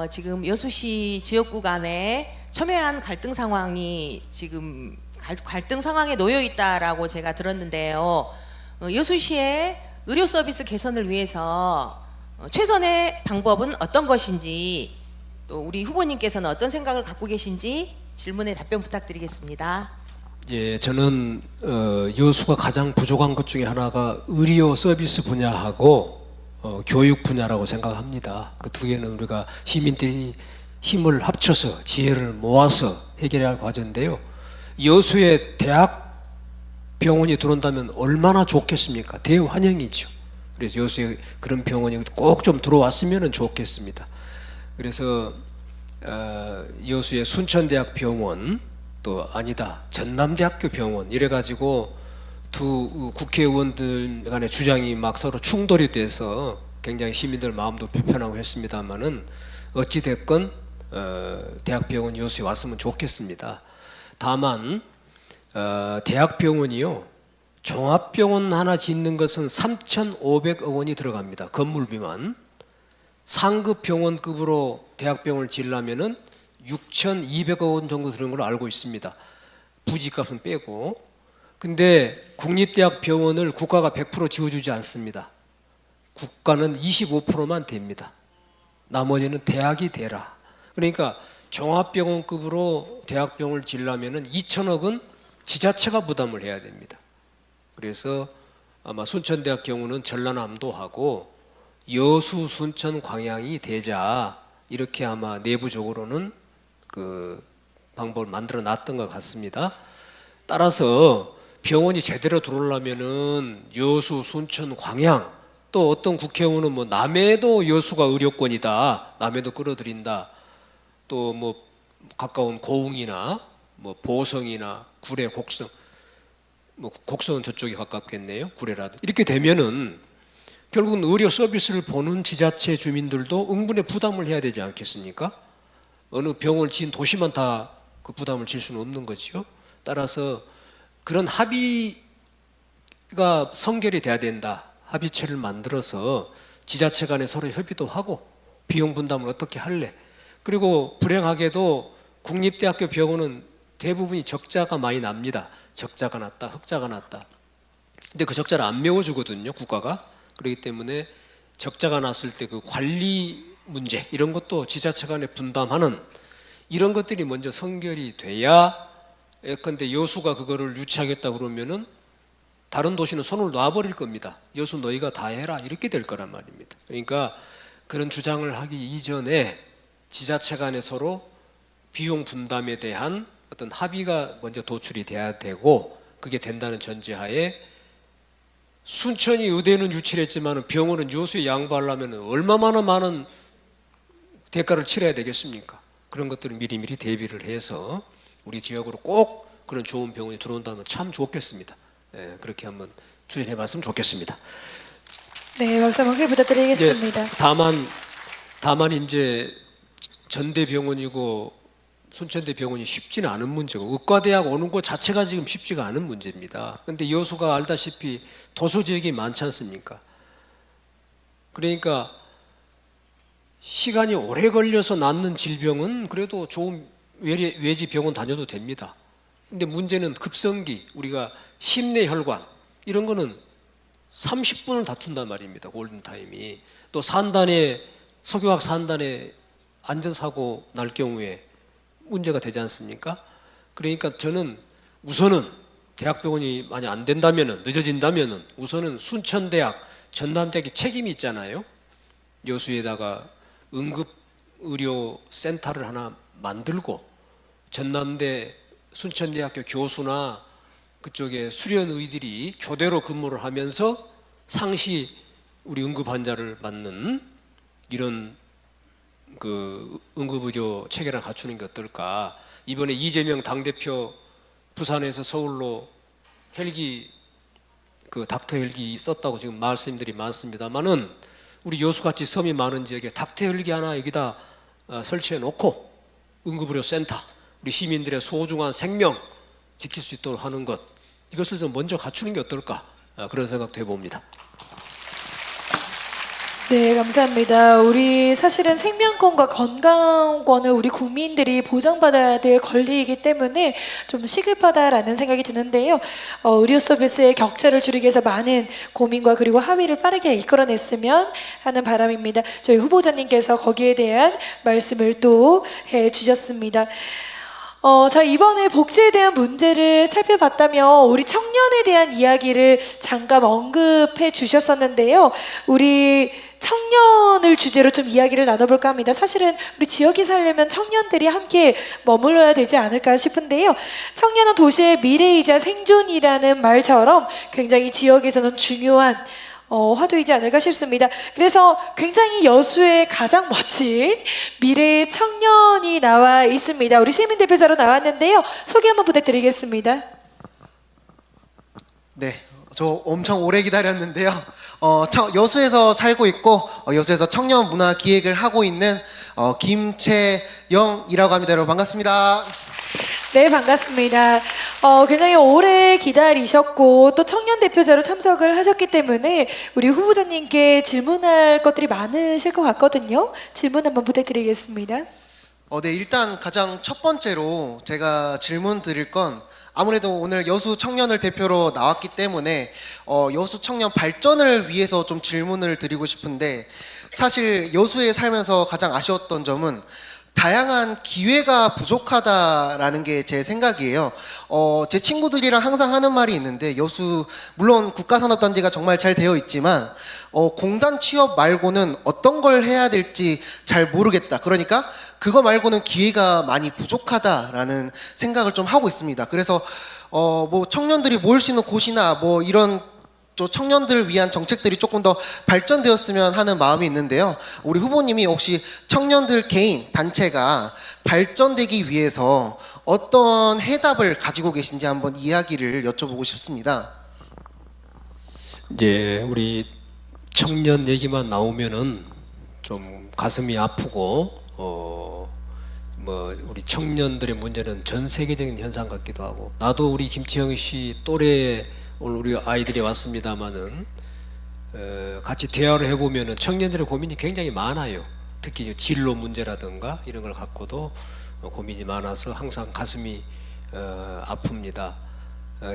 지금 여수시 지역구 간에 첨예한 갈등 상황이 지금 갈등 상황에 놓여 있다라고 제가 들었는데요. 여수시의 의료 서비스 개선을 위해서 최선의 방법은 어떤 것인지 또 우리 후보님께서는 어떤 생각을 갖고 계신지 질문에 답변 부탁드리겠습니다. 예, 저는 여수가 가장 부족한 것 중에 하나가 의료 서비스 분야하고 교육 분야라고 생각합니다. 그 두 개는 우리가 시민들이 힘을 합쳐서 지혜를 모아서 해결해야 할 과제인데요. 여수에 대학병원이 들어온다면 얼마나 좋겠습니까? 대환영이죠. 그래서 여수에 그런 병원이 꼭 좀 들어왔으면 좋겠습니다. 그래서 여수의 순천대학병원 또 아니다 전남대학교 병원 이래가지고 두 국회의원들 간의 주장이 막 서로 충돌이 돼서 굉장히 시민들 마음도 불편하고 했습니다만은 어찌 됐건 대학병원 여수에 왔으면 좋겠습니다. 다만 대학병원이요 종합병원 하나 짓는 것은 3,500억 원이 들어갑니다. 건물비만. 상급 병원급으로 대학병원을 지으려면은 6,200억 원 정도 드는 걸로 알고 있습니다. 부지값은 빼고. 근데 국립대학병원을 국가가 100% 지어주지 않습니다. 국가는 25%만 됩니다. 나머지는 대학이 되라. 그러니까 종합병원급으로 대학병원을 지으려면은 2천억은 지자체가 부담을 해야 됩니다. 그래서 아마 순천대학 경우는 전라남도 하고 여수, 순천, 광양이 되자 이렇게 아마 내부적으로는 그 방법을 만들어 놨던 것 같습니다. 따라서 병원이 제대로 들어오려면은 여수, 순천, 광양 또 어떤 국회의원은 뭐 남해도 여수가 의료권이다, 남해도 끌어들인다, 또 뭐 가까운 고흥이나 뭐 보성이나 구례, 곡성, 뭐 곡성은 저쪽이 가깝겠네요. 구례라도 이렇게 되면은 결국은 의료 서비스를 보는 지자체 주민들도 응분의 부담을 해야 되지 않겠습니까? 어느 병원을 지은 도시만 다 그 부담을 질 수는 없는 거죠. 따라서 그런 합의가 성결이 돼야 된다. 합의체를 만들어서 지자체 간에 서로 협의도 하고 비용 분담을 어떻게 할래. 그리고 불행하게도 국립대학교 병원은 대부분이 적자가 많이 납니다. 적자가 났다, 흑자가 났다. 근데 그 적자를 안 메워주거든요, 국가가. 그렇기 때문에 적자가 났을 때 그 관리 문제 이런 것도 지자체 간에 분담하는 이런 것들이 먼저 성결이 돼야. 예컨대 여수가 그거를 유치하겠다 그러면은 다른 도시는 손을 놔버릴 겁니다. 여수 너희가 다 해라 이렇게 될 거란 말입니다. 그러니까 그런 주장을 하기 이전에 지자체 간에 서로 비용 분담에 대한 어떤 합의가 먼저 도출이 돼야 되고, 그게 된다는 전제하에 순천이 의대는 유치를 했지만 병원은 여수에 양보하려면 얼마나 많은 대가를 치러야 되겠습니까? 그런 것들을 미리미리 대비를 해서 우리 지역으로 꼭 그런 좋은 병원이 들어온다면 참 좋겠습니다. 예, 그렇게 한번 추진해 봤으면 좋겠습니다. 네, 박수 한번 크게 부탁드리겠습니다. 다만 이제 전대병원이고 순천대병원이 쉽지는 않은 문제고 의과대학 오는 것 자체가 지금 쉽지가 않은 문제입니다. 그런데 여수가 알다시피 도서 지역이 많지 않습니까? 그러니까 시간이 오래 걸려서 낫는 질병은 그래도 좋은 외지 병원 다녀도 됩니다. 근데 문제는 급성기, 우리가 심내혈관 이런 거는 30분을 다툰단 말입니다. 골든타임이. 또 산단에 석유화학 산단에 안전사고 날 경우에 문제가 되지 않습니까? 그러니까 저는 우선은 대학병원이 많이 안 된다면은, 늦어진다면은 우선은 순천대학, 전남대학이 책임이 있잖아요. 여수에다가 응급의료센터를 하나 만들고 전남대 순천대학교 교수나 그쪽에 수련의들이 교대로 근무를 하면서 상시 우리 응급 환자를 맞는 이런 그 응급의료 체계를 갖추는 게 어떨까. 이번에 이재명 당대표 부산에서 서울로 헬기 그 닥터 헬기 썼다고 지금 말씀들이 많습니다만은 우리 여수같이 섬이 많은 지역에 닥터 헬기 하나 여기다 설치해 놓고 응급의료센터, 우리 시민들의 소중한 생명 지킬 수 있도록 하는 것, 이것을 좀 먼저 갖추는 게 어떨까, 그런 생각도 해봅니다. 네, 감사합니다. 우리 사실은 생명권과 건강권을 우리 국민들이 보장받아야 될 권리이기 때문에 좀 시급하다라는 생각이 드는데요. 의료 서비스의 격차를 줄이기 위해서 많은 고민과 그리고 합의를 빠르게 이끌어냈으면 하는 바람입니다. 저희 후보자님께서 거기에 대한 말씀을 또 해주셨습니다. 자, 이번에 복지에 대한 문제를 살펴봤다면 우리 청년에 대한 이야기를 잠깐 언급해 주셨었는데요. 우리 청년을 주제로 좀 이야기를 나눠볼까 합니다. 사실은 우리 지역에 살려면 청년들이 함께 머물러야 되지 않을까 싶은데요. 청년은 도시의 미래이자 생존이라는 말처럼 굉장히 지역에서는 중요한 화두이지 않을까 싶습니다. 그래서 굉장히 여수의 가장 멋진 미래의 청년이 나와 있습니다. 우리 세민 대표자로 나왔는데요. 소개 한번 부탁드리겠습니다. 네, 저 엄청 오래 기다렸는데요. 여수에서 살고 있고 여수에서 청년 문화 기획을 하고 있는 김채영이라고 합니다. 여러분 반갑습니다. 네, 반갑습니다. 굉장히 오래 기다리셨고 또 청년 대표자로 참석을 하셨기 때문에 우리 후보자님께 질문할 것들이 많으실 것 같거든요. 질문 한번 부탁드리겠습니다. 네, 일단 가장 첫 번째로 제가 질문 드릴 건 아무래도 오늘 여수 청년을 대표로 나왔기 때문에 여수 청년 발전을 위해서 좀 질문을 드리고 싶은데, 사실 여수에 살면서 가장 아쉬웠던 점은 다양한 기회가 부족하다라는 게 제 생각이에요. 제 친구들이랑 항상 하는 말이 있는데, 여수 물론 국가산업단지가 정말 잘 되어 있지만 공단 취업 말고는 어떤 걸 해야 될지 잘 모르겠다. 그러니까 그거 말고는 기회가 많이 부족하다라는 생각을 좀 하고 있습니다. 그래서 뭐 청년들이 모일 수 있는 곳이나 뭐 이런 또 청년들을 위한 정책들이 조금 더 발전되었으면 하는 마음이 있는데요. 우리 후보님이 혹시 청년들 개인 단체가 발전되기 위해서 어떤 해답을 가지고 계신지 한번 이야기를 여쭤보고 싶습니다. 이제 우리 청년 얘기만 나오면은 좀 가슴이 아프고 뭐 우리 청년들의 문제는 전 세계적인 현상 같기도 하고, 나도 우리 김치영 씨 또래 오늘 우리 아이들이 왔습니다마는 같이 대화를 해보면은 청년들의 고민이 굉장히 많아요. 특히 진로 문제라든가 이런 걸 갖고도 고민이 많아서 항상 가슴이 아픕니다.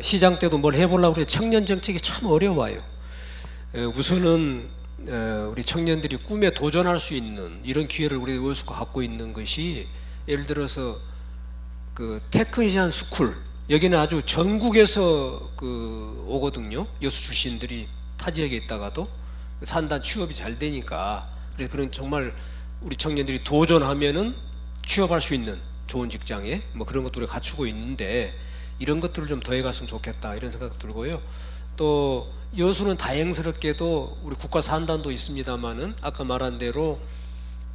시장 때도 뭘 해보려고 그래 청년 정책이 참 어려워요. 우선은 우리 청년들이 꿈에 도전할 수 있는 이런 기회를 우리 여수가 갖고 있는 것이, 예를 들어서 그 테크니션 스쿨, 여기는 아주 전국에서 오거든요. 여수 출신들이 타 지역에 있다가도 산단 취업이 잘 되니까. 그래서 그런 정말 우리 청년들이 도전하면은 취업할 수 있는 좋은 직장에 뭐 그런 것들을 갖추고 있는데, 이런 것들을 좀 더해갔으면 좋겠다 이런 생각 들고요. 또 여수는 다행스럽게도 우리 국가 산단도 있습니다만은 아까 말한 대로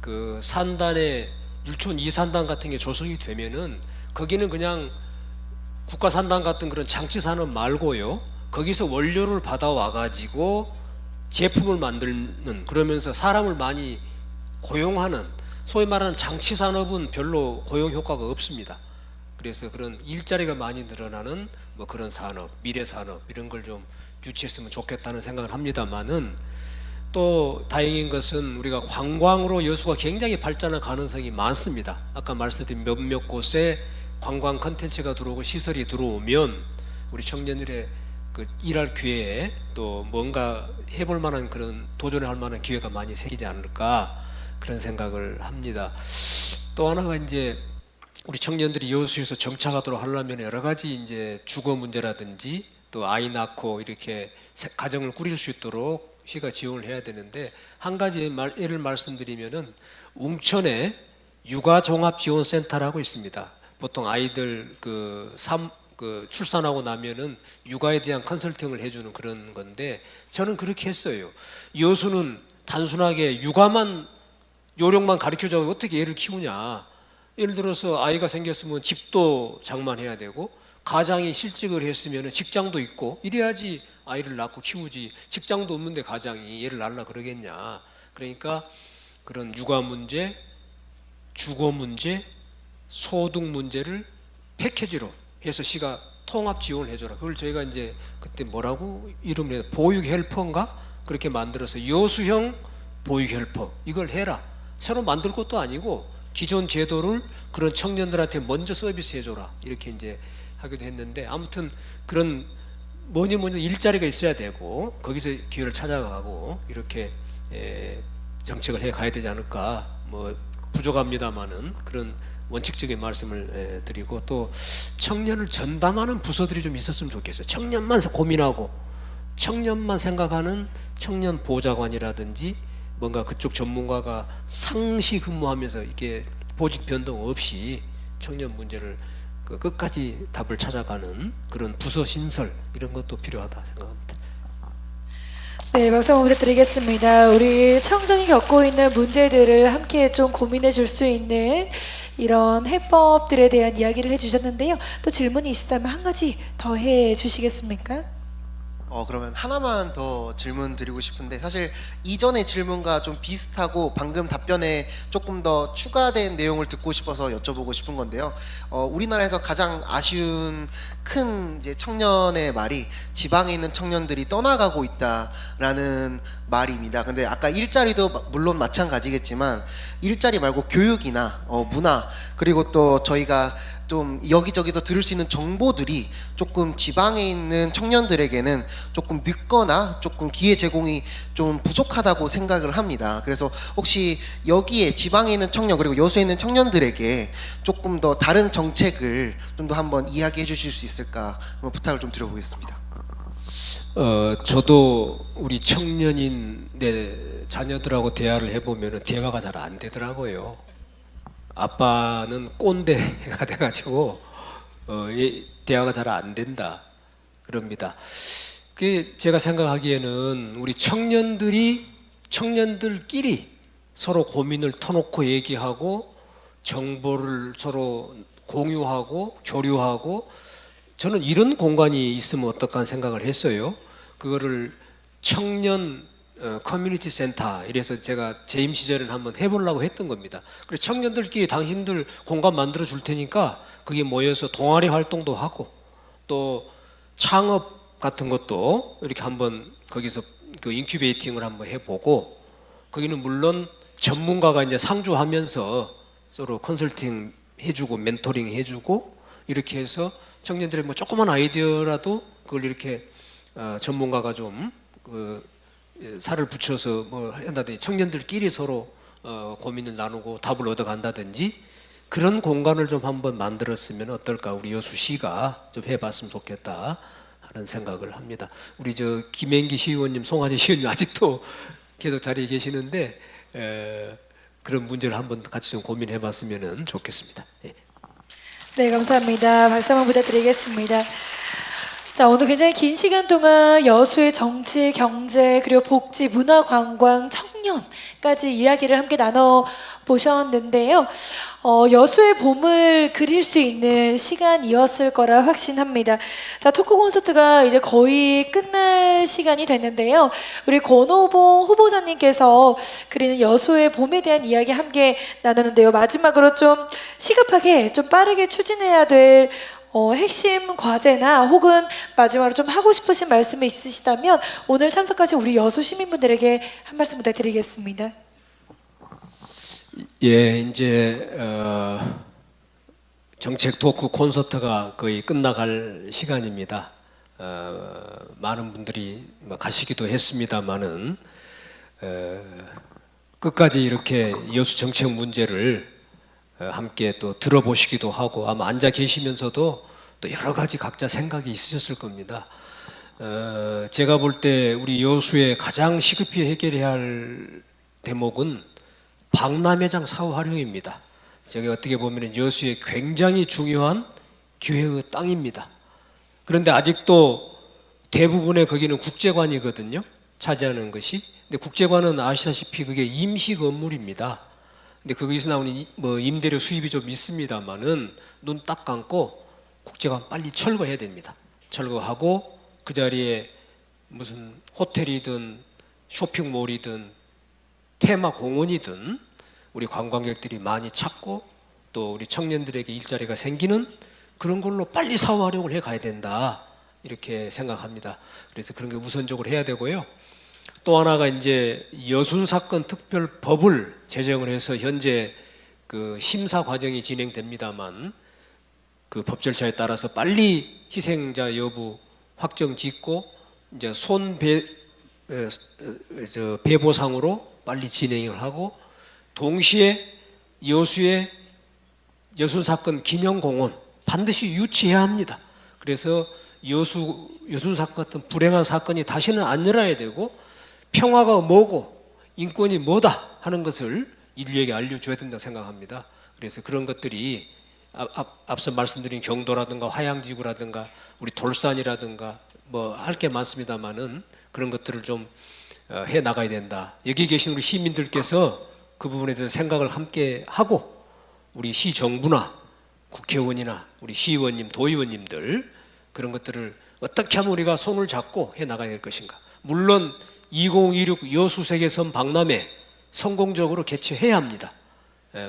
그 산단에 율촌 2산단 같은 게 조성이 되면은 거기는 그냥 국가 산단 같은 그런 장치 산업 말고요, 거기서 원료를 받아와 가지고 제품을 만드는, 그러면서 사람을 많이 고용하는, 소위 말하는 장치 산업은 별로 고용 효과가 없습니다. 그래서 그런 일자리가 많이 늘어나는 뭐 그런 산업, 미래 산업 이런 걸 좀 유치했으면 좋겠다는 생각을 합니다만은, 또 다행인 것은 우리가 관광으로 여수가 굉장히 발전할 가능성이 많습니다. 아까 말씀드린 몇몇 곳에 관광 컨텐츠가 들어오고 시설이 들어오면 우리 청년들의 그 일할 기회에 또 뭔가 해볼 만한 그런 도전을 할 만한 기회가 많이 생기지 않을까 그런 생각을 합니다. 또 하나가 이제 우리 청년들이 여수에서 정착하도록 하려면 여러 가지 이제 주거 문제라든지 또 아이 낳고 이렇게 가정을 꾸릴 수 있도록 시가 지원을 해야 되는데, 한 가지 예를 말씀드리면은 웅천에 육아종합지원센터라고 있습니다. 보통 아이들 출산하고 나면은 육아에 대한 컨설팅을 해주는 그런 건데, 저는 그렇게 했어요. 여수는 단순하게 육아만 요령만 가르쳐줘서 어떻게 애를 키우냐. 예를 들어서 아이가 생겼으면 집도 장만해야 되고 가장이 실직을 했으면 직장도 있고 이래야지 아이를 낳고 키우지, 직장도 없는데 가장이 얘를 낳으려 그러겠냐. 그러니까 그런 육아 문제, 주거 문제, 소득 문제를 패키지로 해서 시가 통합 지원을 해줘라. 그걸 저희가 이제 그때 뭐라고 이름을 해서 보육 헬퍼인가 그렇게 만들어서 여수형 보육 헬퍼 이걸 해라. 새로 만들 것도 아니고 기존 제도를 그런 청년들한테 먼저 서비스 해줘라 이렇게 이제 하기도 했는데, 아무튼 그런 뭐니 일자리가 있어야 되고 거기서 기회를 찾아가고 이렇게 정책을 해 가야 되지 않을까. 뭐 부족합니다만은 그런 원칙적인 말씀을 드리고, 또 청년을 전담하는 부서들이 좀 있었으면 좋겠어요. 청년만 고민하고 청년만 생각하는 청년 보좌관이라든지 뭔가 그쪽 전문가가 상시 근무하면서 이게 보직 변동 없이 청년 문제를 끝까지 답을 찾아가는 그런 부서 신설, 이런 것도 필요하다 생각합니다. 네, 박수 한번 부탁드리겠습니다. 우리 청정이 겪고 있는 문제들을 함께 좀 고민해 줄 수 있는 이런 해법들에 대한 이야기를 해주셨는데요. 또 질문이 있으시다면 한 가지 더 해주시겠습니까? 그러면 하나만 더 질문 드리고 싶은데, 사실 이전의 질문과 좀 비슷하고 방금 답변에 조금 더 추가된 내용을 듣고 싶어서 여쭤보고 싶은 건데요. 우리나라에서 가장 아쉬운 큰 이제 청년의 말이 지방에 있는 청년들이 떠나가고 있다라는 말입니다. 근데 아까 일자리도 물론 마찬가지겠지만 일자리 말고 교육이나 문화, 그리고 또 저희가 좀 여기저기서 들을 수 있는 정보들이 조금 지방에 있는 청년들에게는 조금 늦거나 조금 기회 제공이 좀 부족하다고 생각을 합니다. 그래서 혹시 여기에 지방에 있는 청년 그리고 여수에 있는 청년들에게 조금 더 다른 정책을 좀 더 한번 이야기해 주실 수 있을까 한번 부탁을 좀 드려보겠습니다. 저도 우리 청년인 내 자녀들하고 대화를 해보면 대화가 잘 안 되더라고요. 아빠는 꼰대가 돼가지고 대화가 잘 안 된다 그럽니다. 그 제가 생각하기에는 우리 청년들끼리 서로 고민을 터놓고 얘기하고 정보를 서로 공유하고 교류하고, 저는 이런 공간이 있으면 어떨까 생각을 했어요. 그거를 청년 커뮤니티 센터, 이래서 제가 재임 시절에 한번 해보려고 했던 겁니다. 그래서 청년들끼리 당신들 공간 만들어 줄 테니까 거기 모여서 동아리 활동도 하고 또 창업 같은 것도 이렇게 한번 거기서 그 인큐베이팅을 한번 해보고, 거기는 물론 전문가가 이제 상주하면서 서로 컨설팅 해주고 멘토링 해주고, 이렇게 해서 청년들의 뭐 조그만 아이디어라도 그걸 이렇게 전문가가 좀 살을 붙여서 뭐 한다든지, 청년들끼리 서로 고민을 나누고 답을 얻어간다든지, 그런 공간을 좀 한번 만들었으면 어떨까, 우리 여수시가 좀 해봤으면 좋겠다 하는 생각을 합니다. 우리 저 김행기 시의원님, 송하재 시의원님 아직도 계속 자리에 계시는데 그런 문제를 한번 같이 좀 고민해봤으면 좋겠습니다. 예. 네, 감사합니다. 박수 한번 부탁드리겠습니다. 자, 오늘 굉장히 긴 시간 동안 여수의 정치, 경제, 그리고 복지, 문화, 관광, 청년까지 이야기를 함께 나눠보셨는데요. 여수의 봄을 그릴 수 있는 시간이었을 거라 확신합니다. 자, 토크 콘서트가 이제 거의 끝날 시간이 됐는데요. 우리 권오봉 후보자님께서 그리는 여수의 봄에 대한 이야기 함께 나누는데요. 마지막으로 좀 시급하게, 좀 빠르게 추진해야 될 핵심 과제나 혹은 마지막으로 좀 하고 싶으신 말씀이 있으시다면 오늘 참석하신 우리 여수 시민분들에게 한 말씀 부탁드리겠습니다. 예, 이제 정책 토크 콘서트가 거의 끝나갈 시간입니다. 많은 분들이 가시기도 했습니다만은 끝까지 이렇게 여수 정책 문제를 함께 또 들어보시기도 하고, 아마 앉아 계시면서도 또 여러 가지 각자 생각이 있으셨을 겁니다. 제가 볼 때 우리 여수에 가장 시급히 해결해야 할 대목은 박람회장 사후 활용입니다. 저게 어떻게 보면 여수의 굉장히 중요한 기회의 땅입니다. 그런데 아직도 대부분의 거기는 국제관이거든요, 차지하는 것이. 근데 국제관은 아시다시피 그게 임시 건물입니다. 근데 거기서 나오는 뭐 임대료 수입이 좀 있습니다만은 눈 딱 감고 국제관 빨리 철거해야 됩니다. 철거하고 그 자리에 무슨 호텔이든 쇼핑몰이든 테마 공원이든 우리 관광객들이 많이 찾고 또 우리 청년들에게 일자리가 생기는 그런 걸로 빨리 사후 활용을 해 가야 된다, 이렇게 생각합니다. 그래서 그런 게 우선적으로 해야 되고요. 또 하나가 이제 여순 사건 특별법을 제정을 해서 현재 그 심사 과정이 진행됩니다만, 그 법 절차에 따라서 빨리 희생자 여부 확정 짓고 이제 배보상으로 빨리 진행을 하고, 동시에 여수에 여순 사건 기념공원 반드시 유치해야 합니다. 그래서 여순 사건 같은 불행한 사건이 다시는 안 일어나야 되고 평화가 뭐고 인권이 뭐다 하는 것을 인류에게 알려줘야 된다고 생각합니다. 그래서 그런 것들이 앞서 말씀드린 경도라든가 화양지구라든가 우리 돌산이라든가 뭐 할 게 많습니다만은 그런 것들을 좀 해 나가야 된다. 여기 계신 우리 시민들께서 그 부분에 대해서 생각을 함께 하고 우리 시 정부나 국회의원이나 우리 시의원님, 도의원님들 그런 것들을 어떻게 하면 우리가 손을 잡고 해 나가야 될 것인가. 물론 2026 여수세계선 박람회 성공적으로 개최해야 합니다.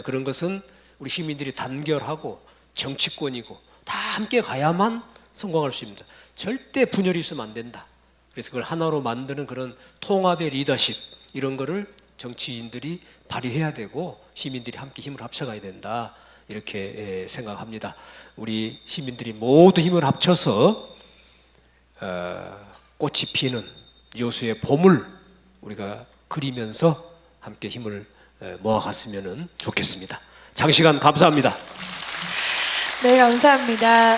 그런 것은 우리 시민들이 단결하고 정치권이고 다 함께 가야만 성공할 수 있습니다. 절대 분열이 있으면 안 된다. 그래서 그걸 하나로 만드는 그런 통합의 리더십 이런 거를 정치인들이 발휘해야 되고 시민들이 함께 힘을 합쳐가야 된다. 이렇게 생각합니다. 우리 시민들이 모두 힘을 합쳐서 꽃이 피는 여수의 봄을 우리가 그리면서 함께 힘을 모아갔으면 좋겠습니다. 장시간 감사합니다. 네, 감사합니다.